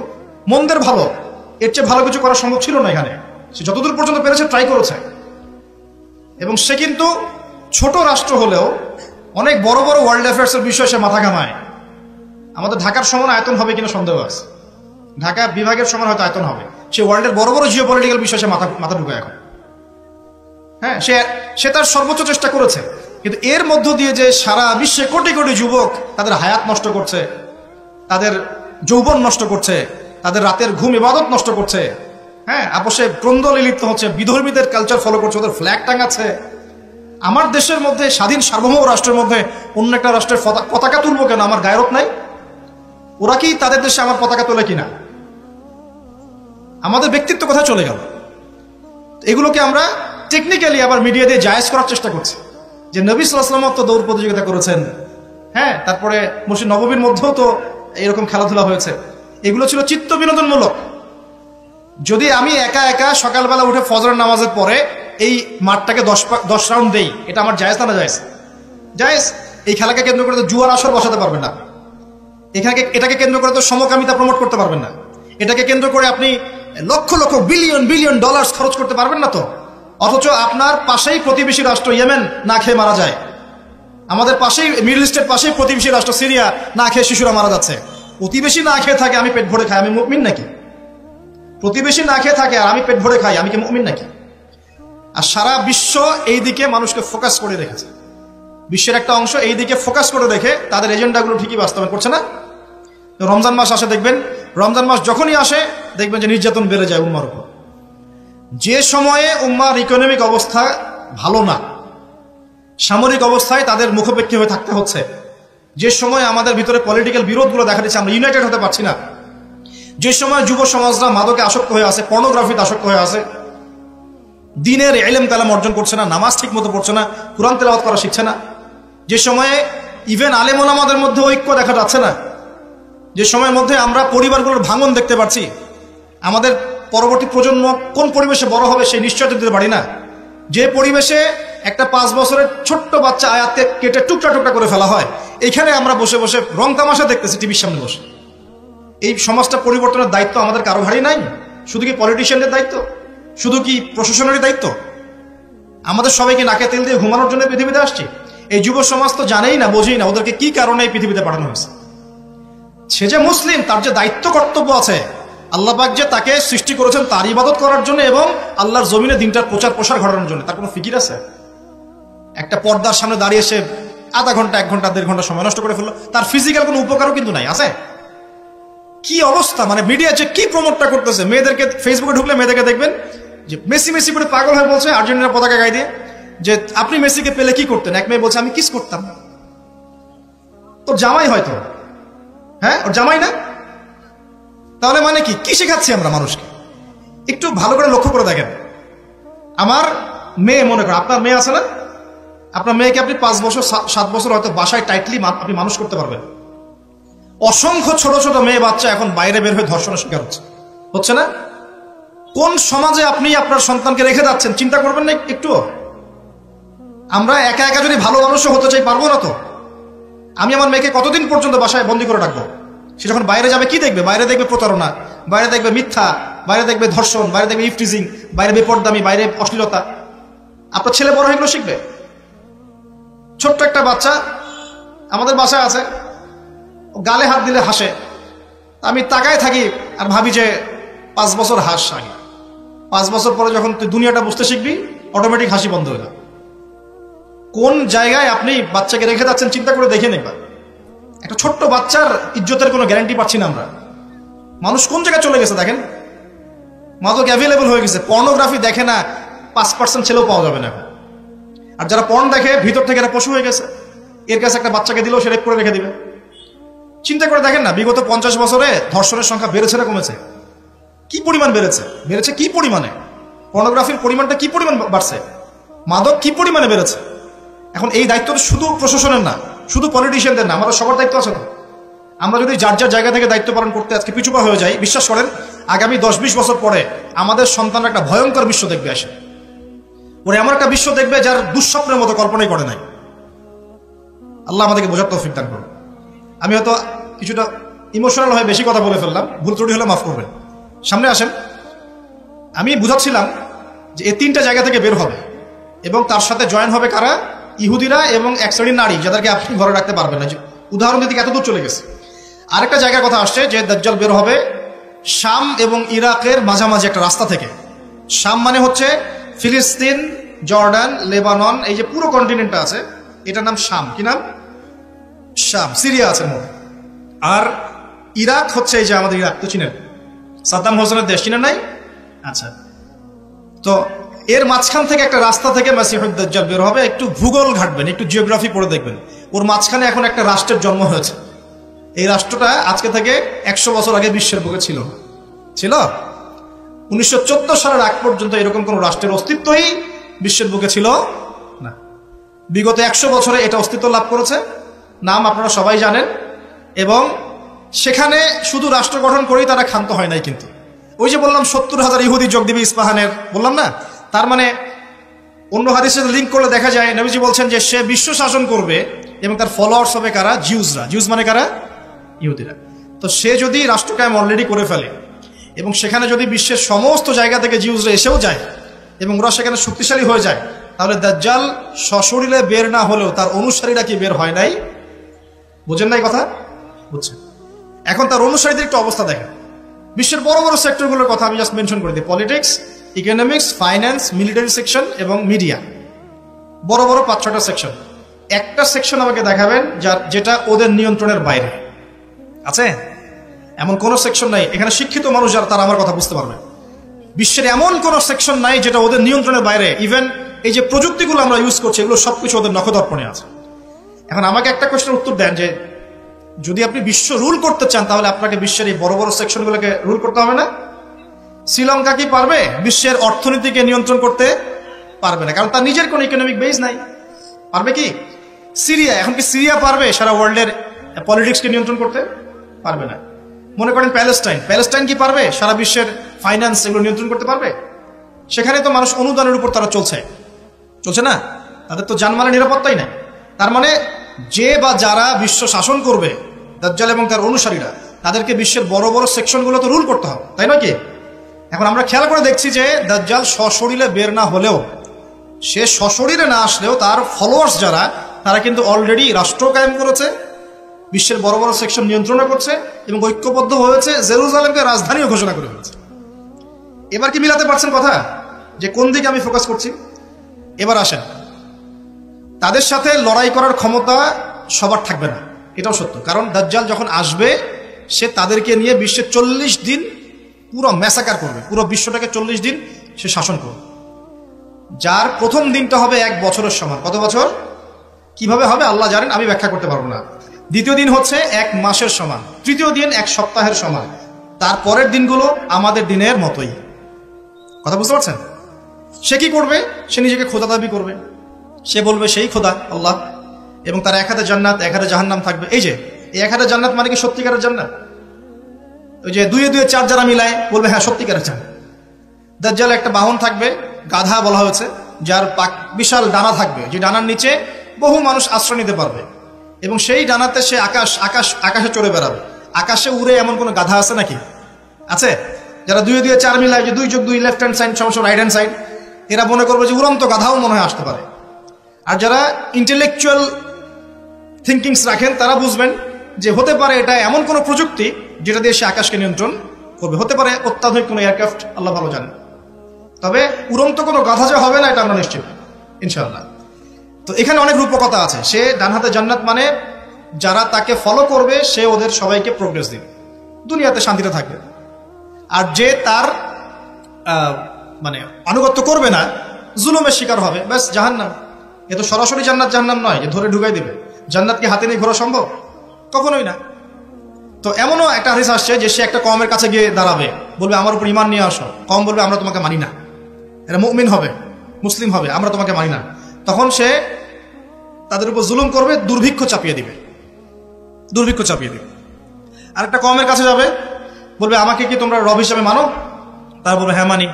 মন্দের ভালো, এর চেয়ে ভালো কিছু করা সম্ভব ছিল না। এখানে সে যতদূর পর্যন্ত পেরেছে ট্রাই করেছে, এবং সে কিন্তু ছোট রাষ্ট্র হলেও অনেক বড় বড় ওয়ার্ল্ড অ্যাফেয়ার্সের বিষয়ে সে মাথা ঘামায়। আমাদের ঢাকার সমান আয়তন হবে কিনা সন্দেহ আছে, ঢাকা বিভাগের সমান হয়তো আয়তন হবে। সে ওয়ার্ল্ডের বড় বড় জিও পলিটিক্যাল বিষয়ে সে মাথা ঢুকায় এখন। হ্যাঁ, সে তার সর্বোচ্চ চেষ্টা করেছে, কিন্তু এর মধ্য দিয়ে যে সারা বিশ্বে কোটি কোটি যুবক তাদের হায়াত নষ্ট করছে, তাদের যৌবন নষ্ট করছে, তাদের রাতের ঘুম ইবাদত নষ্ট করছে, হ্যাঁ, আপোষে দ্বন্দ্বে লিপ্ত হচ্ছে, বিধর্মীদের কালচার ফলো করছে, ওদের ফ্ল্যাগ টাঙাচ্ছে। আমার দেশের মধ্যে, স্বাধীন সার্বভৌম রাষ্ট্রের মধ্যে অন্য একটা রাষ্ট্রের পতাকা তুলবো কেন? আমার গায়রত নাই? ওরা কি তাদের দেশে আমার পতাকা তোলে কিনা? আমাদের ব্যক্তিত্ব কোথায় চলে গেল? এগুলোকে আমরা টেকনিক্যালি আবার মিডিয়া দিয়ে জায়েজ করার চেষ্টা করছি, যে নবী সাল্লাল্লাহু আলাইহি ওয়াসাল্লাম তো দৌড় প্রতিযোগিতা করেছেন, হ্যাঁ, তারপরে মসজিদ নববীর মধ্যেও তো এরকম খেলাধুলা হয়েছে। এগুলো ছিল চিত্ত বিনোদনমূলক। যদি আমি একা একা সকালবেলা উঠে ফজরের নামাজের পরে এই মাঠটাকে 10 রাউন্ড দেই, এটা আমার জায়েজ না জায়েজ? জায়েজ। এই খেলাকে কেন্দ্র করে তো জুয়ার আসর বসাতে পারবেন না, এটাকে কেন্দ্র করে তো সমকামিতা প্রমোট করতে পারবেন না, এটাকে কেন্দ্র করে আপনি lakh lakh billion billion dollar খরচ করতে পারবেন না তো। অথচ আপনার পাশেই প্রতিবেশী রাষ্ট্র ইয়েমেন না খেয়ে মারা যায়, আমাদের পাশেই মিডল ইস্টের পাশেই প্রতিবেশী রাষ্ট্র সিরিয়া না খেয়ে শিশুরা মারা যাচ্ছে। প্রতিবেশী না খেয়ে থাকে, আমি পেট ভরে খাই, আমি মুমিন নাকি? প্রতিবেশী না খেয়ে থাকে আর আমি পেট ভরে খাই, আমি কি মুমিন নাকি? আর সারা বিশ্ব এই দিকে মানুষকে ফোকাস করে রেখেছে, বিশ্বের একটা অংশ এই দিকে ফোকাস করে রেখে তাদের এজেন্ডাগুলো ঠিকই বাস্তবায়ন করছে না। রমজান মাস আসে, দেখবেন রমজান মাস যখনই আসে দেখবেন যে নির্যাতন বেড়ে যায় উম্মার উপর। যে সময়ে উম্মার ইকোনমিক অবস্থা ভালো না, সামরিক অবস্থায় তাদের মুখোপেক্ষী হয়ে থাকতে হচ্ছে, যে সময় আমাদের ভিতরে পলিটিক্যাল বিরোধগুলো দেখা দিচ্ছে, আমরা ইউনাইটেড হতে পারছি না, যে সময় যুব সমাজরা মাদকে আসক্ত হয়ে আছে, পর্নোগ্রাফিতে আসক্ত হয়ে আছে, দিনের ইলম কালাম অর্জন করছে না, নামাজ ঠিক মতো পড়ছে না, কুরআন তেলাওয়াত করা শিখছে না, যে সময়ে ইভেন আলেম ওলামাদের মধ্যে ঐক্য দেখা যাচ্ছে না, যে সময়ের মধ্যে আমরা পরিবারগুলোর ভাঙন দেখতে পাচ্ছি, আমাদের পরবর্তী প্রজন্ম কোন পরিবেশে বড় হবে সেই নিশ্চয়তা দিতে পারি না, যে পরিবেশে একটা 5 বছরের ছোট্ট বাচ্চা আয়াতে কেটে টুকরা টুকরা করে ফেলা হয়, এইখানে আমরা বসে বসে রং তামাশা দেখতেছি টিভির সামনে বসে। এই সমাজটা পরিবর্তনের দায়িত্ব আমাদের কারো ঘাড়েই নাই? শুধু কি পলিটিশিয়ানদের দায়িত্ব? শুধু কি প্রশাসনেরই দায়িত্ব? আমাদের সবাইকে নাকে তেল দিয়ে ঘুমানোর জন্য পৃথিবীতে আসছি? এই যুব সমাজ তো জানেই না, বোঝেই না ওদেরকে কি কারণে এই পৃথিবীতে পাঠানো হয়েছে। সে যে মুসলিম, তার যে দায়িত্ব কর্তব্য আছে, আল্লাহ পাক যে তাকে সৃষ্টি করেছেন তার ইবাদত করার জন্য এবং আল্লাহর জমিনে দিনটার প্রচার প্রসার ঘটানোর জন্য, তার কোনো ফিকির আছে? একটা পর্দার সামনে দাঁড়িয়ে সে আধা ঘন্টা 1 ঘন্টা 1.5 ঘন্টা সময় নষ্ট করে ফেললো, তার ফিজিক্যাল কোনো উপকারও কিন্তু নাই, আছে? কি অবস্থা, মানে মিডিয়া যে কি প্রমোটটা করতেছে, মেয়েদেরকে ফেসবুকে ঢুকলে মেয়েদেরকে দেখবেন যে মেসি মেসি করে পাগল হয়ে বলছে আর্জেন্টিনার পতাকা গায়ে দিয়ে যে আপনি মেসিকে পেলে কি করতেন? এক মেয়ে বলছে আমি কিস করতাম। তোর জামাই হয়তো, হ্যাঁ, ওর জামাই না? তাহলে মানে কি শেখাচ্ছি আমরা মানুষকে? একটু ভালো করে লক্ষ্য করে দেখেন। আমার মেয়ে, মনে করেন আপনার মেয়ে আছে না, আপনার মেয়েকে আপনি 5 বছর 7 বছর হয়তো বাসায় টাইটলি আপনি মানুষ করতে পারবেন। অসংখ্য ছোট ছোট মেয়ে বাচ্চা এখন বাইরে বের হয়ে ধর্ষণের শিকার হচ্ছে না? কোন সমাজে আপনি আপনার সন্তানকে রেখে যাচ্ছেন চিন্তা করবেন না একটু? আমরা একা একা যদি ভালো মানুষও হতে চাই, পারবো না তো। আমি আমার মেয়েকে কতদিন পর্যন্ত বাসায় বন্দি করে রাখবো? সে যখন বাইরে যাবে কি দেখবে? বাইরে দেখবে প্রতারণা, বাইরে দেখবে মিথ্যা, বাইরে দেখবে ধর্ষণ, বাইরে দেখবে ইফটিজিং, বাইরে বেপরদামি, বাইরে অশ্লীলতা। আপনার ছেলে বড় হয়ে গেলেও শিখবে। ছোট্ট একটা বাচ্চা আমাদের বাসায় আছে, গালে হাত দিলে হাসে, আমি তাকায় থাকি আর ভাবি যে 5 বছর হাস আগে, 5 বছর পরে যখন তুই দুনিয়াটা বুঝতে শিখবি অটোমেটিক হাসি বন্ধ হয়ে যাবে। কোন জায়গায় আপনি বাচ্চাকে রেখে যাচ্ছেন চিন্তা করে দেখে নেবা। একটা ছোট্ট বাচ্চার ইজ্জতের কোনো গ্যারান্টি পাচ্ছি না আমরা। মানুষ কোন জায়গায় চলে গেছে দেখেন। মাদক অ্যাভেলেবল হয়ে গেছে। পর্নোগ্রাফি দেখে না 5% ছেলেও পাওয়া যাবে না এখন। আর যারা পর্ন দেখে ভিতর থেকে এরা পশু হয়ে গেছে। এর কাছে একটা বাচ্চাকে দিলেও সে রেপ করে রেখে দিবে। চিন্তা করে দেখেন না, বিগত 50 বছরে ধর্ষণের সংখ্যা বেড়েছে না কমেছে? কি পরিমাণ বেড়েছে, বেড়েছে কি পরিমাণে? পর্নোগ্রাফির পরিমাণটা কি পরিমাণ বাড়ছে? মাদক কি পরিমাণে বেড়েছে? এখন এই দায়িত্ব শুধু প্রশাসনের না, শুধু পলিটিশিয়ানদের না, আমাদের সবার দায়িত্ব আছে তো। আমরা যদি যার যার জায়গা থেকে দায়িত্ব পালন করতে আজকে পিছুপা হয়ে যাই, বিশ্বাস করেন আগামী 10-20 বছর পরে আমাদের সন্তানরা একটা ভয়ঙ্কর বিশ্ব দেখবে আসে। ওরা এমন একটা বিশ্ব দেখবে যার দুঃস্বপ্নের মতো কল্পনাই করে নাই। আল্লাহ আমাদেরকে বোঝার তৌফিক দান করুন। আমি হয়তো কিছুটা ইমোশনাল হয়ে বেশি কথা বলে ফেললাম, ভুল ত্রুটি হলে মাফ করবেন। সামনে আসেন। আমি বুঝাচ্ছিলাম যে এই 3টা জায়গা থেকে বের হবে এবং তার সাথে জয়েন হবে কারা? ইহুদিরা এবং এক শ্রেণীর নারী, যাদেরকে আপনি ঘরে রাখতে পারবেন না। উদাহরণ দিতে এত দূর চলে গেছে। আরেকটা জায়গার কথা আসছে যে দাজ্জাল বের হবে শাম এবং ইরাকের মাঝামাঝি একটা রাস্তা থেকে। শাম মানে হচ্ছে ফিলিস্তিন, জর্ডান, লেবানন, এই যে পুরো কন্টিনেন্টটা আছে, এটার নাম শাম। কি নাম? শাম। সিরিয়া আছে মধ্যে। আর ইরাক হচ্ছে এই যে আমাদের ইরাক, তো চিনেন, সাদ্দাম হোসেনের দেশ, চিনেন নাই? আচ্ছা, তো এর মাঝখান থেকে একটা রাস্তা থেকে মাসিহুদ দাজ্জাল বের হবে। একটু ভূগোল ঘাটবেন, একটু জিওগ্রাফি পড়ে দেখবেন, ওর মাঝখানে এখন একটা রাষ্ট্রের জন্ম হয়েছে। এই রাষ্ট্রটা আজকে থেকে 100 বছর আগে বিশ্বের বুকে ছিল। 1914 সালের আগ পর্যন্ত এরকম কোন রাষ্ট্রের অস্তিত্বই বিশ্বের বুকে ছিল না। বিগত 100 বছরে এটা অস্তিত্ব লাভ করেছে। নাম আপনারা সবাই জানেন। এবং সেখানে শুধু রাষ্ট্র গঠন করেই তারা ক্ষান্ত হয় নাই। কিন্তু ওই যে বললাম 70,000 ইহুদি যোগ দিবে ইস্পাহানের, বললাম না? তার মানে অন্য হাদিসের লিঙ্ক করলে দেখা যায় নবীজি বলছেন যে সে বিশ্ব শাসন করবে এবং তার ফলোয়ার্স হবে কারা? জিউসরা। জিউস মানে কারা? ইহুদিরা। তো সে যদি রাষ্ট্র কায়েম অলরেডি করে ফেলে এবং সেখানে যদি বিশ্বের সমস্ত জায়গা থেকে জিউসরা এসেও যায় এবং ওরা সেখানে শক্তিশালী হয়ে যায়, তাহলে দাজ্জাল সশরীরে বের না হলেও তার অনুসারীরা কি বের হয় নাই? বুঝেন নাই কথা? বুঝছেন। এখন তার অনুসারীদের একটু অবস্থা দেখেন। বিশ্বের বড় বড় সেক্টরগুলোর কথা আমি জাস্ট মেনশন করে দিই। Politics, economics, finance, military section এবং মিডিয়া। বড় বড় 5-6টা সেকশন। একটা সেকশন আমাকে দেখাবেন যেটা ওদের নিয়ন্ত্রণের বাইরে আছে? এমন কোন সেকশন নাই। এখানে শিক্ষিত মানুষ যারা, তারা আমার কথা বুঝতে পারবে। বিশ্বের এমন কোন সেকশন নাই যেটা ওদের নিয়ন্ত্রণের বাইরে। ইভেন এই যে প্রযুক্তিগুলো আমরা ইউজ করছি, এগুলো সবকিছু ওদের নখদর্পণে আছে। এখন আমাকে একটা কোশ্চেনের উত্তর দেন যে যদি আপনি বিশ্ব রুল করতে চান, তাহলে আপনাকে বিশ্বের এই বড় বড় সেকশনগুলোকে রুল করতে হবে না? শ্রীলঙ্কা কি পারবে বিশ্বের অর্থনীতিকে নিয়ন্ত্রণ করতে? পারবে না, কারণ তার নিজের কোনো ইকোনমিক বেস নাই। পারবে কি? সিরিয়া, এখন কি সিরিয়া পারবে সারা ওয়ার্ল্ডের পলিটিক্সকে নিয়ন্ত্রণ করতে? পারবে না। মনে করেন প্যালেস্টাইন, প্যালেস্টাইন কি পারবে সারা বিশ্বের ফাইন্যান্স এগুলো নিয়ন্ত্রণ করতে পারবে? সেখানে তো মানুষ অনুদানের উপর তারা চলছে না, তাদের তো জানমালের নিরাপত্তাই নাই। তার মানে যে বা যারা বিশ্ব শাসন করবে, দাজ্জাল এবং তার অনুসারীরা, তাদেরকে বিশ্বের বড় বড় সেকশনগুলো তো রুল করতে হবে, তাই নয় কি? এখন আমরা খেয়াল করে দেখছি যে দাজ্জাল সশরীরে বের না হলেও, সে সশরীরে না আসলেও তার ফলোয়ার্স যারা, তারা কিন্তু অলরেডি রাষ্ট্র কায়েম করেছে, বিশ্বের বড় বড় সেকশন নিয়ন্ত্রণ করছে এবং ঐক্যবদ্ধ হয়েছে, জেরুজালেমকে রাজধানীও ঘোষণা করে ফেলেছে। এবার কি মিলাতে পারছেন কথা যে কোন দিকে আমি ফোকাস করছি? এবার আসেন, তাদের সাথে লড়াই করার ক্ষমতা সবার থাকবে না, এটাও সত্য। কারণ দাজ্জাল যখন আসবে, সে তাদেরকে নিয়ে বিশ্বে 40 দিন পুরো ম্যাসাকার করবে, পুরো বিশ্বটাকে 40 দিন সে শাসন করবে, যার প্রথম দিনটা হবে 1 বছরের সমান। কত বছর? কিভাবে হবে আল্লাহ জানেন, আমি ব্যাখ্যা করতে পারবো না। দ্বিতীয় দিন হচ্ছে 1 মাসের সমান, তৃতীয় দিন 1 সপ্তাহের সমান, তারপরের দিনগুলো আমাদের দিনের মতোই। কথা বুঝতে পারছেন? সে কি করবে? সে নিজেকে খোদা দাবি করবে। সে বলবে সেই খোদা আল্লাহ, এবং তার 1 হাতে জান্নাত 1 হাতে জাহান্নাম থাকবে। এই যে এই 1 হাতে জান্নাত মানে কি সত্যিকারের জান্নাত? ওই যে 2 এ 2 4 যারা মিলায় বলবে হ্যাঁ সত্যিকারের জান্নাত। দাজ্জাল একটা বাহন থাকবে, গাধা বলা হয়েছে, যার বিশাল ডানা থাকবে, যে ডানার নিচে বহু মানুষ আশ্রয় নিতে পারবে, এবং সেই ডানাতে সে আকাশে চড়ে বেড়াবে। আকাশে উড়ে এমন কোন গাধা আছে নাকি? আছে? যারা 2 এ 2 4 মিলায়, যে 2 যোগ 2 লেফট হ্যান্ড সাইড সমস্যা রাইট হ্যান্ড সাইড, এরা মনে করবে যে উড়ন্ত গাধাও মনে হয় আসতে পারে। আর যারা ইন্টেলেকচুয়াল থিঙ্কিংস রাখেন, তারা বুঝবেন যে হতে পারে এটা এমন কোন প্রযুক্তি যেটা দিয়ে সে আকাশকে নিয়ন্ত্রণ করবে। হতে পারে অত্যাধুনিক কোনো এয়ারক্রাফট, আল্লাহ ভালো জানেন। তবে উড়ন্ত কোনো গাধা যে হবে না, এটা আমরা নিশ্চিত ইনশাআল্লাহ। তো এখানে অনেক রূপকথা আছে। সে ডান হাতে জান্নাত মানে যারা তাকে ফলো করবে, সে ওদের সবাইকে প্রোগ্রেস দিবে, দুনিয়াতে শান্তিতে থাকবে। আর যে তার মানে আনুগত্য করবে না, জুলুমের শিকার হবে, ব্যাস জাহান্নাম। এ তো সরাসরি জান্নাত জাহান্নাম নয় যে ধরে ঢুকাই দিবে। জান্নাতকে হাতে নিয়ে ঘোরা সম্ভব? কখনোই না। তো এমনও একটা হাদিস আসছে যে সে একটা কওমের কাছে গিয়ে দাঁড়াবে, বলবে আমার উপর ঈমান নিয়ে আসো। কওম বলবে আমরা তোমাকে মানি না, এটা মুমিন হবে, মুসলিম হবে, আমরা তোমাকে মানি না। তখন সে তাদের উপর জুলুম করবে, দুর্ভিক্ষ চাপিয়ে দিবে। আরেকটা কওমের কাছে যাবে, বলবে আমাকে কি তোমরা রব হিসাবে মানো? তারা বলবে হ্যাঁ মানি।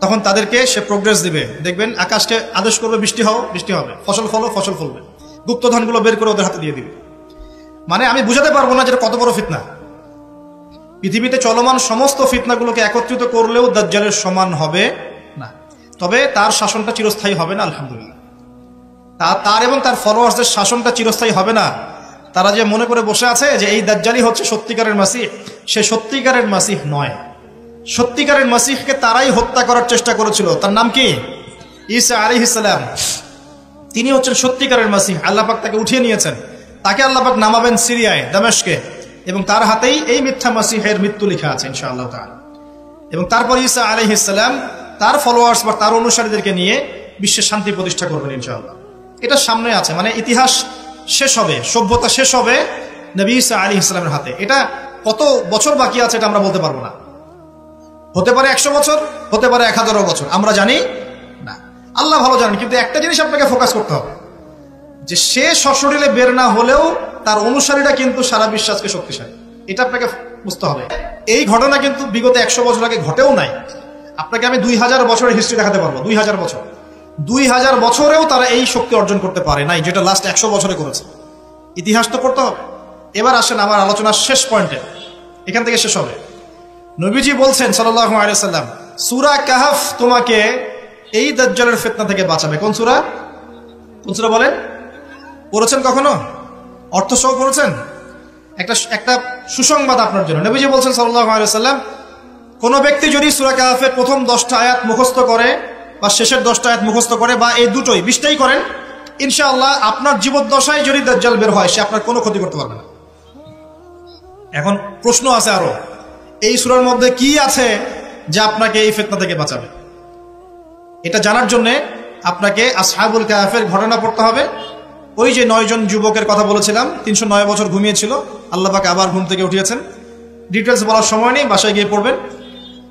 তখন তাদেরকে সে প্রোগ্রেস দিবে, দেখবেন আকাশকে আদেশ করবে বৃষ্টি হও, বৃষ্টি হবে, ফসল ফলবে, গুপ্তধনগুলো বের করে ওদের হাতে দিয়ে দিবে। মানে আমি বুঝাতে পারবো না যেটা কত বড় ফিতনা। পৃথিবীতে চলমান সমস্ত ফিতনাগুলোকে একত্রিত করলেও দাজ্জালের সমান হবে না। তবে তার শাসনটা চিরস্থায়ী হবে না, আলহামদুলিল্লাহ। তার এবং তার ফলোয়ার্সদের শাসনটা চিরস্থায়ী হবে না। তারা যে মনে করে বসে আছে যে এই দাজ্জালই হচ্ছে সত্যিকারের মাসিহ, সে সত্যিকারের মাসিহ নয়। সত্যিকারের মাসিহকে তারাই হত্যা করার চেষ্টা করেছিল। তার নাম কি? ঈসা আলাইহিস সালাম। তিনি হচ্ছেন সত্যিকারের মাসিহ। আল্লাহ পাক তাকে উঠিয়ে নিয়েছেন, তাকে আল্লাহ পাক নামাবেন সিরিয়ায়, দামেস্কে, এবং তার হাতেই এই মিথ্যা মাসিহের মৃত্যু লেখা আছে ইনশাআল্লাহ তাআলা। এবং তারপর ঈসা আলাইহিস সালাম তার ফলোয়ার্স বা তার অনুসারীদেরকে নিয়ে বিশ্বের শান্তি প্রতিষ্ঠা করবেন ইনশাআল্লাহ। এটা সামনে আছে, মানে ইতিহাস শেষ হবে, সভ্যতা শেষ হবে নবী ঈসা আলাইহিস সালামের হাতে। এটা কত বছর বাকি আছে এটা আমরা বলতে পারবো না। হতে পারে 100 বছর, হতে পারে 1000 বছর, আমরা জানি না, আল্লাহ ভালো জানেন। কিন্তু একটা জিনিস আপনাকে ফোকাস করতে হবে, যে সে সশরীরে বের না হলেও তার অনুসারীরা কিন্তু সারা বিশ্বাসকে শক্তিশালী। এটা আপনাকে বুঝতে হবে। এই ঘটনা কিন্তু বিগত 100 বছর আগে ঘটেও নাই। আপনাকে আমি 2000 বছরের হিস্ট্রি দেখাতে পারবো। 2000 বছরেও তারা এই শক্তি অর্জন করতে পারে নাই যেটা লাস্ট 100 বছরে করেছে। ইতিহাস তো পড়তে হবে। এবার আসেন আমার আলোচনার শেষ পয়েন্টে, এখান থেকে শেষ হবে। নবীজি বলছেন সাল্লাল্লাহু আলাইহি ওয়াসাল্লাম, সূরা কাহফ তোমাকে এই দাজ্জালের ফিতনা থেকে বাঁচাবে। কোন সূরা বলেন? পড়েছেন কখনো? অর্থ সহ পড়েছেন? একটা সুসংবাদ আপনার জন্য। নবীজি বলছেন সাল্লাল্লাহু আলাইহি ওয়াসাল্লাম, কোন ব্যক্তি যদি সূরা কাহফের প্রথম 10টা আয়াত মুখস্থ করে বা শেষের 10টা আয়াত মুখস্থ করে, বা এই দুটোই 20টাই করেন, ইনশাআল্লাহ আপনার জীবদ্দশায় যদি দাজ্জাল বের হয় সে আপনার কোনো ক্ষতি করতে পারবে না। এখন প্রশ্ন আছে আরো, এই সূরার মধ্যে কি আছে যা আপনাকে এই ফিতনা থেকে বাঁচাবে? এটা জানার জন্য আপনাকে আসহাবুল কাহফের ঘটনা পড়তে হবে। ওই যে 9 জন যুবকের কথা বলেছিলাম, 309 বছর ঘুমিয়েছিল, আল্লাহ পাক আবার ঘুম থেকে উঠিয়েছেন। ডিটেলস বলার সময় নেই, বাসায় গিয়ে পড়বেন।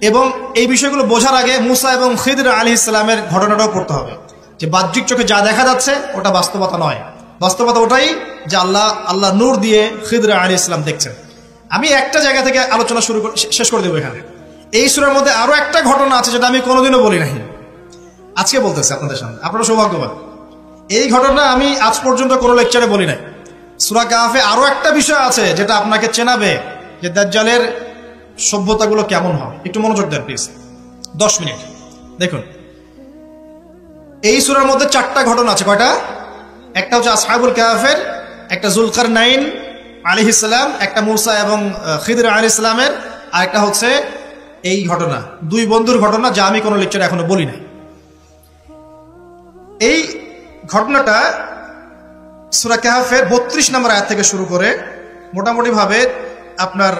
এবং এই বিষয়গুলো বোঝার আগে মুসা এবং খিদর আলাইহিস সালামের ঘটনাটাও পড়তে হবে, যে বাহ্যিক চোখে যা দেখা যাচ্ছে ওটা বাস্তবতা নয়। বাস্তবতা ওটাই যে আল্লাহ নূর দিয়ে খিদর আলাইহিস সালাম দেখছেন। আমি একটা জায়গা থেকে আলোচনা শেষ করে দেবো এখানে। এই সূরার মধ্যে আরো একটা ঘটনা আছে যেটা আমি কোনোদিনও বলি নাই, আজকে বলতেছি আপনাদের সামনে। আপনারা সৌভাগ্যবান, এই ঘটনা আমি আজ পর্যন্ত কোনো লেকচারে বলি নাই। সূরা কাহফে আরো একটা বিষয় আছে যেটা আপনাকে চেনাবে যে দাজ্জালের সভ্যতাগুলো কেমন হয়। একটু মনোযোগ দেন প্লিজ, 10 মিনিট দেখুন। এই সূরার মধ্যে 4টা ঘটনা আছে। কয়টা? একটা হচ্ছে আসহাবুল কাহফের, একটা যুলকারনাইন আলাইহিস সালাম, একটা মুসা এবং খিদর আলাইহিস সালামের, আর একটা হচ্ছে এই ঘটনা, 2 বন্ধুর ঘটনা, যা আমি কোনো লেকচারে এখনো বলি নাই। এই ঘটনাটা সূরা কাহফের 32 নম্বর আয়াত থেকে শুরু করে মোটামুটি ভাবে আপনার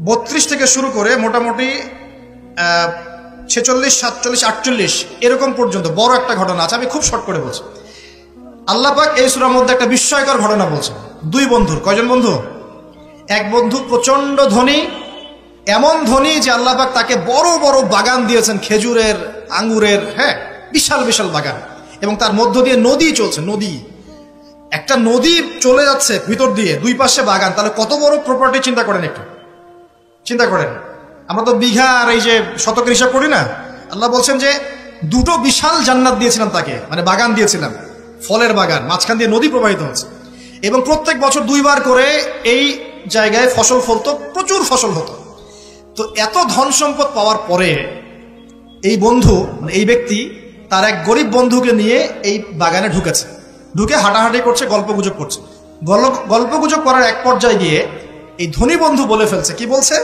32 থেকে শুরু করে মোটামুটি 46, 47, 48 এরকম পর্যন্ত বড় একটা ঘটনা আছে। আমি খুব শর্ট করে বলছি। আল্লাহ পাক এই সূরার মধ্যে একটা বিস্ময়কর ঘটনা বলছেন। 2 বন্ধুর, কয়জন বন্ধু? এক বন্ধু প্রচন্ড ধনী, এমন ধনী যে আল্লাহ পাক তাকে বড় বড় বাগান দিয়েছেন, খেজুরের, আঙ্গুরের, হ্যাঁ, বিশাল বিশাল বাগান। এবং তার মধ্য দিয়ে নদী চলছে। একটা নদী চলে যাচ্ছে ভিতর দিয়ে, 2 পাশে বাগান। তাহলে কত বড় প্রপার্টি চিন্তা করেন, একটু চিন্তা করেন। আমরা তো বিঘা আর এই যে শতকের হিসাব করি না। আল্লাহ বলছেন যে 2টো বিশাল জান্নাত দিয়েছিলাম তাকে, মানে বাগান দিয়েছিলাম, ফলের বাগান, মাঝখান দিয়ে নদী প্রবাহিত হচ্ছে। এবং প্রত্যেক বছর 2 বার করে এই জায়গায় ফসল ফলতো, প্রচুর ফসল হতো। তো এত ধন সম্পদ পাওয়ার পরে এই বন্ধু, মানে এই ব্যক্তি, তার এক গরিব বন্ধুকে নিয়ে এই বাগানে ঢুকে হাঁটাহাঁটি করছে, গল্পগুজব করছে। গল্পগুজব করার এক পর্যায়ে গিয়ে এই ধনী বন্ধু বলে ফেলছে, কি বলছে?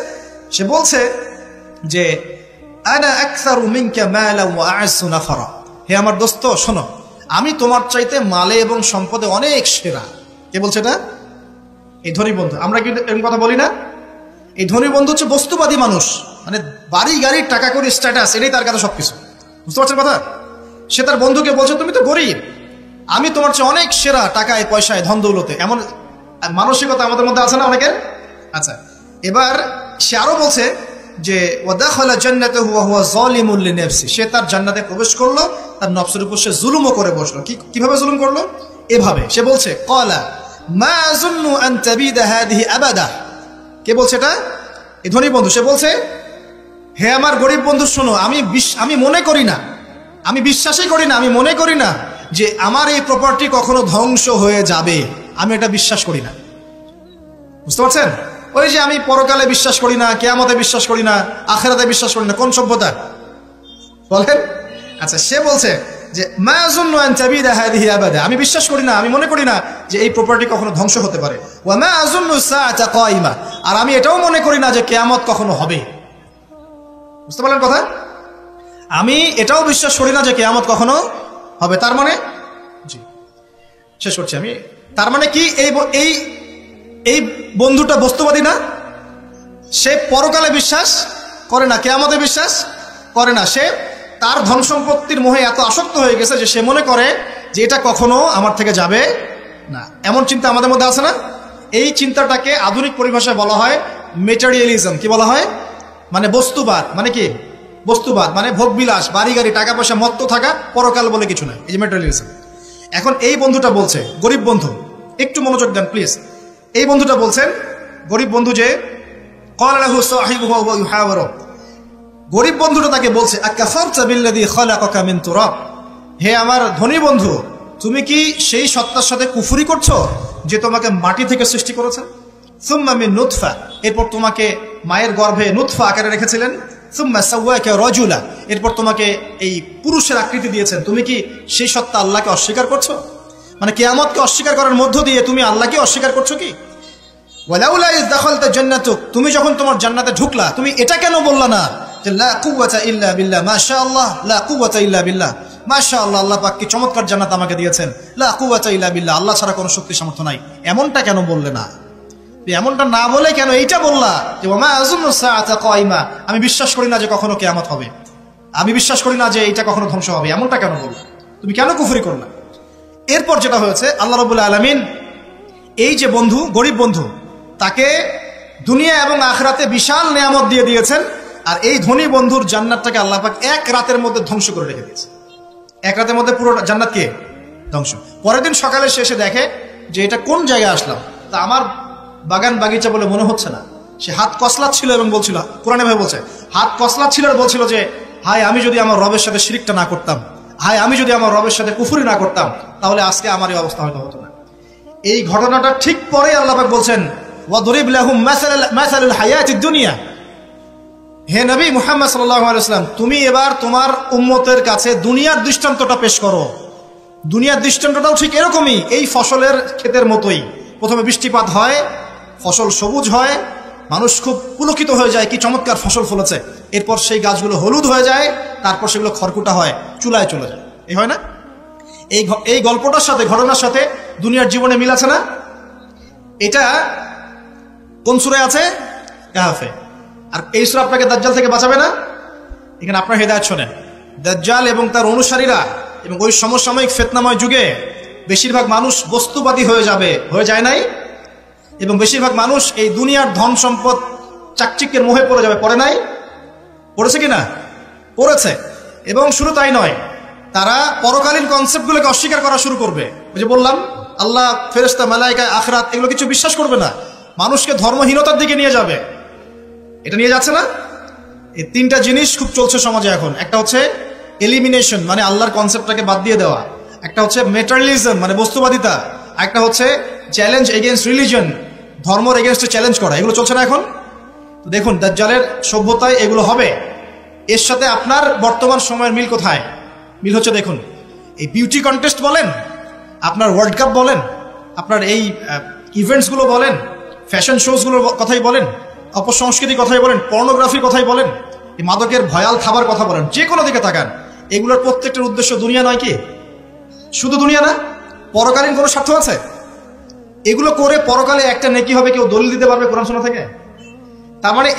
সে বলছে যে আনা আকসারু মিনকা মালান ওয়া আ'আসু নাফারা, হে আমার দোস্ত শোনো, আমি তোমার চাইতে মালে এবং সম্পদে অনেক সেরা। কে বলছে এটা? এই ধনী বন্ধু। আমরা কি এরকম কথা বলি না? এই ধনী বন্ধু হচ্ছে বস্তুবাদী মানুষ, মানে বাড়ি গাড়ি, টাকা কড়ি, স্ট্যাটাস, এটাই তার কাছে সবকিছু। বুঝতে পারছেন কথা? সে তার বন্ধুকে বলছে তুমি তো গরিব, আমি তোমার চেয়ে অনেক সেরা টাকায় পয়সায় ধন দৌলতে, এমন মানসিকতা আমাদের মধ্যে আছে না অনেকের? আচ্ছা, এবার সে আরো বলছে যে ওয়াদাখালা জান্নাতাহু ওয়া হুয়া যালিমুল লিনাফসি, সে তার জান্নাতে প্রবেশ করলো, তার নফসের উপর সে জুলুমও করে বসলো। কিভাবে জুলুম করলো? এভাবে সে বলছে ক্বালা মা আযুন্নু আন তাবিদা হাদিহি আবাদা। কে বলছে এটা? এই ধনী বন্ধু। সে বলছে, হে আমার গরিব বন্ধু শোনো, আমি মনে করি না, আমি বিশ্বাসই করি না, আমি মনে করি না যে আমার এই প্রপার্টি কখনো ধ্বংস হয়ে যাবে। আমি এটা বিশ্বাস করি না। বুঝতে পারছেন? ওই যে আমি পরকালে বিশ্বাস করি না, কিয়ামতে বিশ্বাস করি না, আখিরাতে বিশ্বাস করি না, কোন সভ্যতা বলেন? আচ্ছা, সে বলছে যে মা আযুন্নু আন তাবিদা হাদিহি আবাদা, আমি বিশ্বাস করি না, আমি মনে করি না যে এই প্রপার্টি কখনো ধ্বংস হতে পারে। ওয়া মা আযুন্নু সাআতা কায়িমা, আর আমি এটাও মনে করি না যে কিয়ামত কখনো হবে। বুঝতে পারলেন কথা? আমি এটাও বিশ্বাস করি না যে কিয়ামত কখনো হবে। তার মানে, জি শেষ করছি আমি, তার মানে কি এই বন্ধুটা বস্তুবাদী না? সে পরকালে বিশ্বাস করে না, কিয়ামতে বিশ্বাস করে না। সে তার ধন সম্পত্তির মোহে এত আসক্ত হয়ে গেছে যে সে মনে করে যে এটা কখনো আমার থেকে যাবে না। এমন চিন্তা আমাদের মধ্যে আছে না? এই চিন্তাটাকে আধুনিক পরিভাষায় বলা হয় মেটেরিয়ালিজম। কি বলা হয়? মানে বস্তুবাদ। মানে কি বস্তুবাদ? মানে ভোগবিলাস, বাড়ি গাড়ি, টাকা পয়সা, মত্ত থাকা, পরকাল বলে কিছু নাই। এই যে মেটেরিয়ালিজম। এখন এই বন্ধুটা বলছে, গরিব বন্ধু, একটু মনোযোগ দেন প্লিজ। এই বন্ধুটা বলছেন, গরিব বন্ধু, যে ক্বালা লাহু সাহিবুহু ওয়া ইউহাওয়ারু, গরিব বন্ধুটা তাকে বলছে আকাফারতা বিল্লাযী খালাকাকা মিন তুরাব, হে আমার ধনী বন্ধু, তুমি কি সেই সত্তার সাথে কুফরি করছো যে তোমাকে মাটি থেকে সৃষ্টি করেছেন? সুম্মা মিন নুতফা, এরপর তোমাকে মায়ের গর্ভে নুতফা আকারে রেখেছিলেন। সুম্মা সাওয়াকা রাজুলা, এরপর তোমাকে এই পুরুষের আকৃতি দিয়েছেন। তুমি কি সেই সত্তা আল্লাহকে অস্বীকার করছো? মানে কিয়ামতকে অস্বীকার করার মধ্য দিয়ে তুমি আল্লাহকে অস্বীকার করছো কি? ওয়ালাউলা ইয দাখালতা জান্নাতুক, তুমি যখন তোমার জান্নাতে ঢুকলা তুমি এটা কেন বললা না যে লা কুওয়াতা ইল্লা বিল্লাহ, মাশাআল্লাহ, লা কুওয়াতা ইল্লা বিল্লাহ, মাশাআল্লাহ, আল্লাহ পাক কি চমৎকার জান্নাত আমাকে দিয়েছেন, লা কুওয়াতা ইল্লা বিল্লাহ, আল্লাহ ছাড়া কোনো শক্তি সামর্থ্য নাই। এমনটা কেন বললে না? এমনটা না বলে কেন এইটা বললা যে ওমা আযুন্নু সাআতা কায়িমা, আমি বিশ্বাস করি না যে কখনো কিয়ামত হবে, আমি বিশ্বাস করি না যে এটা কখনো ধ্বংস হবে, এমনটা কেন বললা? তুমি কেন কুফরি করলা? এরপর যেটা হয়েছে, আল্লাহ রাব্বুল আলামিন এই যে বন্ধু, গরিব বন্ধু, তাকে দুনিয়া এবং আখিরাতে বিশাল নিয়ামত দিয়ে দিয়েছেন। আর এই ধনী বন্ধুর জান্নাতটাকে আল্লাহ পাক এক রাতের মধ্যে ধ্বংস করে রেখে দিয়েছে। এক রাতের মধ্যে পুরো জান্নাতকে ধ্বংস। পরের দিন সকালে সে এসে দেখে যে এটা কোন জায়গায় আসলাম, তা আমার বাগান বাগিচা বলে মনে হচ্ছে না। সে হাত কসলাচ্ছিল এবং বলছিল, কোরআনে ভাবে বলছে, হাত কসলাচ্ছিল আর বলছিল যে হায় আমি যদি আমার রবের সাথে শিরকটা না করতাম, হায় আমি যদি আমার রবের সাথে কুফরি না করতাম, তাহলে আজকে আমার এই অবস্থা হয়তো হতো না। এই ঘটনাটা ঠিক পরে আল্লাহ পাক বলছেন ওয়াদরিব লাহুম মাসালুল হায়াতিদ দুনিয়া, হে নবী মুহাম্মদ সাল্লাল্লাহু আলাইহি ওয়াসাল্লাম, তুমি এবার তোমার উম্মতের কাছে দুনিয়ার দৃষ্টান্তটা পেশ করো। দুনিয়ার দৃষ্টান্তটাও ঠিক এরকমই, এই ফসলের ক্ষেতের মতোই। প্রথমে বৃষ্টিপাত হয়, ফসল সবুজ হয়, মানুষ খুব পুলকিত হয়ে যায়, কি চমৎকার ফসল ফলেছে। এরপর সেই গাছগুলো হলুদ হয়ে যায়, তারপর সেগুলো খড়কুটা হয়, চুলায় চলে যায়। এই হয় না? এই গল্পটার সাথে, ঘটনার সাথে দুনিয়ার জীবনে মিল আছে না? এটা কোন সূরায় আছে? কাহফে। আর এই সূরা আপনাকে দাজ্জাল থেকে বাঁচাবে না? এখানে আপনার হেদায়েত শোনেন। দাজ্জাল এবং তার অনুসারীরা এবং ওই সমসাময়িক ফিতনাময় যুগে বেশিরভাগ মানুষ বস্তুবাদী হয়ে যাবে, হয়ে যায় নাই? এবং বেশিরভাগ মানুষ এই দুনিয়ার ধন সম্পদ চাকচিক্যের মোহে পড়ে যাবে, পড়ে নাই? পড়েছে কিনা? পড়েছে। এবং শুধু তাই নয়, তারা পরকালীন কনসেপ্টগুলোকে অস্বীকার করা শুরু করবে। ওই যে বললাম, আল্লাহ, ফেরেশতা, মালায়েকা, আখিরাত, এগুলো কিছু বিশ্বাস করবে না। মানুষকে ধর্মহীনতার দিকে নিয়ে যাবে। এটা নিয়ে যাচ্ছে না? এই তিনটা জিনিস খুব চলছে সমাজে এখন। একটা হচ্ছে এলিমিনেশন, মানে আল্লাহর কনসেপ্টটাকে বাদ দিয়ে দেওয়া। একটা হচ্ছে মেটারিয়ালিজম, মানে বস্তুবাদিতা। একটা হচ্ছে চ্যালেঞ্জ এগেইনস্ট রিলিজন, ধর্মের এগেইনস্টে চ্যালেঞ্জ করা। এগুলো চলছে না এখন? তো দেখুন, দাজ্জালের সভ্যতায় এগুলো হবে। এর সাথে আপনার বর্তমান সময়ের মিল কোথায়? মিল হচ্ছে, দেখুন, এই বিউটি কন্টেস্ট বলেন, আপনার ওয়ার্ল্ড কাপ বলেন, আপনার এই ইভেন্টসগুলো বলেন, ফ্যাশন শোজগুলোর কথাই বলেন, অপসংস্কৃতির কথাই বলেন, পর্নোগ্রাফির কথাই বলেন, এই মাদকের ভয়াল খাবার কথা বলেন, যে কোনো দিকে তাকান, এগুলোর প্রত্যেকটার উদ্দেশ্য দুনিয়া নয় কি? শুধু দুনিয়া না, পরকালীন কোনো স্বার্থ আছে? এগুলো করে পরকালে একটা নেকি হবে, কেউ দলিল দিতে পারবে কোরআন সুন্নাহ থেকে? তার মানে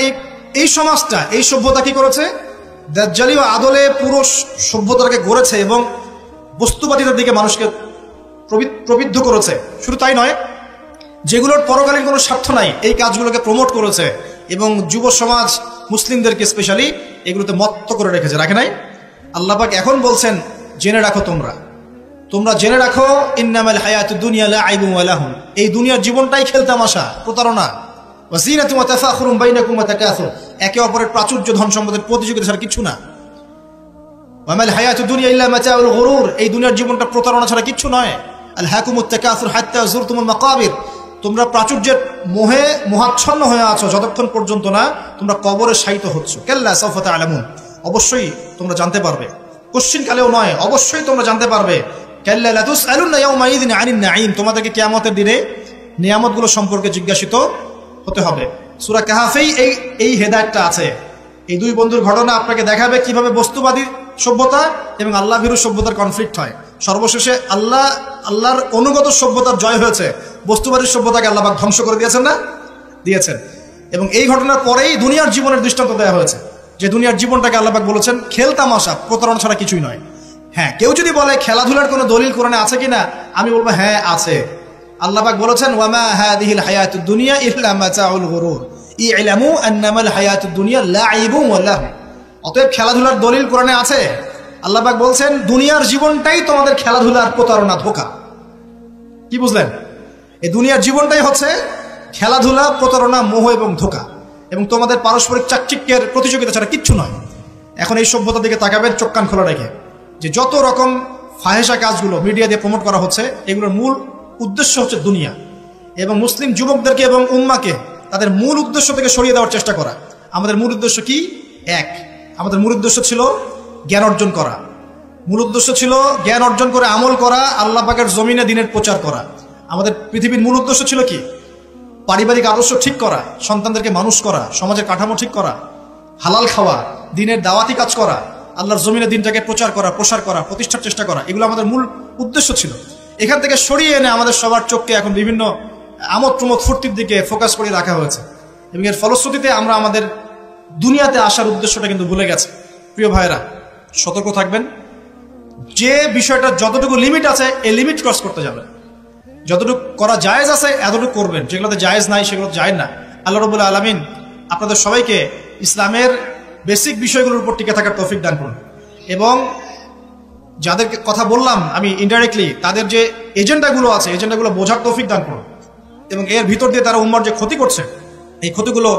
এই সমাজটা, এই সভ্যতা কি করেছে? দাজ্জালি ও আদলে পুরো সভ্যতাকে গড়েছে এবং বস্তুবাদিতার দিকে মানুষকে প্রবৃদ্ধ করেছে। শুধু তাই নয়, যেগুলোর পরকালীন কোনো স্বার্থ নাই এই কাজগুলোকে প্রমোট করেছে এবং যুব সমাজ মুসলিমদেরকে স্পেশালি এগুলোতে মত্ত করে রেখেছে, রাখে নাই? আল্লাহ পাক এখন বলছেন জেনে রাখো, তোমরা জেনে রাখো, ইন্নামাল হায়াতুদ দুনিয়া লাইবুন ওয়া লাহুন, এই দুনিয়ার জীবনটাই খেলতামাশা, প্রতারণা, ওয়া যিনাতুন ওয়া তাফাখুরুন বাইনাকুম ওয়া তাকাসুর, একে অপরের প্রাচুর্য, ধন সম্পদের প্রতিযোগিতা ছাড়া কিছু না। ওয়া মাল হায়াতুদ দুনিয়া ইল্লা মাতাউল গুরুর, এই দুনিয়ার জীবনটা প্রতারণা ছাড়া কিছু নয়। আল হাকুমুত তাকাসুর হাত্তা যুরতুমুল মাকাবির, তোমরা প্রাচুর্যের মোহে মোহাচ্ছন্ন হয়ে আছো যতক্ষণ পর্যন্ত না তোমরা কবরে শায়িত হচ্ছ। কাল্লা সাউফা তা'লামুন, অবশ্যই তোমরা জানতে পারবে, কোশ্চিন কালেও নয়, অবশ্যই তোমরা জানতে পারবে। কাল্লা লা তুসআলুনা ইয়াওমাইযিন আনিন নাঈম, তোমাদেরকে কিয়ামতের দিনে নিয়ামতগুলো সম্পর্কে জিজ্ঞাসিত হতে হবে। সূরা কাহফেই এই হেদায়েতটা আছে। এই দুই বন্ধুর ঘটনা আপনাকে দেখাবে কিভাবে বস্তুবাদী সভ্যতা এবং আল্লাহ ভীরু সভ্যতার কনফ্লিক্ট হয়। সর্বশেষে আল্লাহর অনুগত সভ্যতার জয় হয়েছে, বস্তুবাদী সভ্যতাকে আল্লাহ পাক ধ্বংস করে দিয়েছেন না? দিয়েছেন। এবং এই ঘটনার পরেই দুনিয়ার জীবনের দৃষ্টান্ত দেওয়া হয়েছে, যে দুনিয়ার জীবনটাকে আল্লাহ পাক বলেছেন খেলতামাশা, প্রতারণা ছাড়া কিছুই নয়। হ্যাঁ, কেউ যদি বলে খেলাধুলার কোনো দলিল কোরআনে আছে কিনা, আমি বলবো হ্যাঁ আছে। আল্লাহ পাক বলেছেন ওয়ামা হাদিহিল হায়াতুদ দুনিয়া ইল্লা মাতাউল গুরুর ই'লামু আন্নামাল হায়াতুদ দুনিয়া লাইবুন ওয়া লাহু। অতএব খেলাধুলার দলিল কোরআনে আছে। আল্লাহ পাক বলছেন দুনিয়ার জীবনটাই তোমাদের খেলাধুলার প্রতারণা, ধোঁকা। কি বুঝলেন? এই দুনিয়ার জীবনটাই হচ্ছে খেলাধুলা, প্রতারণা, মোহ এবং ধোঁকা, এবং তোমাদের পারস্পরিক চাকচিক্যের প্রতিযোগিতা ছাড়া কিচ্ছু নয়। এখন এই সভ্যতার দিকে তাকাবেন চোখ কান খোলা রেখে, যে যত রকম ফাহেসা কাজগুলো মিডিয়া দিয়ে প্রমোট করা হচ্ছে, এগুলোর মূল উদ্দেশ্য হচ্ছে দুনিয়া, এবং মুসলিম যুবকদেরকে এবং উম্মাকে তাদের মূল উদ্দেশ্য থেকে সরিয়ে দেওয়ার চেষ্টা করা। আমাদের মূল উদ্দেশ্য কি? এক, আমাদের মূল উদ্দেশ্য ছিল জ্ঞান অর্জন করা। মূল উদ্দেশ্য ছিল জ্ঞান অর্জন করে আমল করা, আল্লাহ পাকের জমিনে দ্বীনের প্রচার করা। আমাদের পৃথিবীর মূল উদ্দেশ্য ছিল কি? পারিবারিক আদর্শ ঠিক করা, সন্তানদেরকে মানুষ করা, সমাজের কাঠামো ঠিক করা, হালাল খাওয়া, দ্বীনের দাওয়াতি কাজ করা, আল্লাহর জমিনে দ্বীনটাকে প্রচার করা, প্রসার করা, প্রতিষ্ঠার চেষ্টা করা। এগুলো আমাদের মূল উদ্দেশ্য ছিল। এখান থেকে সরিয়ে এনে আমাদের সবার চোখকে এখন বিভিন্ন আমোদ প্রমোদ ফুর্তির দিকে ফোকাস করে রাখা হয়েছে, এবং এর ফলশ্রুতিতে আমরা আমাদের দুনিয়াতে আসার উদ্দেশ্যটা কিন্তু ভুলে গেছে। প্রিয় ভাইয়েরা, সতর্ক থাকবেন। যে বিষয়টা যতটুকু লিমিট আছে এই লিমিট ক্রস করতে যাবেন। যতটুকু করা জায়েজ আছে এতটুকু করবেন, যেগুলোতে জায়েজ নাই সেগুলো জায়েজ না। আল্লাহ রাব্বুল আলামিন আপনাদের সবাইকে ইসলামের বেসিক বিষয়গুলোর উপর টিকে থাকার তৌফিক দান করুন, এবং যাদের কথা বললাম আমি ইনডাইরেক্টলি, তাদের যে এজেন্ডাগুলো আছে এজেন্ডাগুলো বোঝার তৌফিক দান করুন, এবং এর ভিতর দিয়ে তারা উম্মার যে ক্ষতি করছে এই ক্ষতিগুলো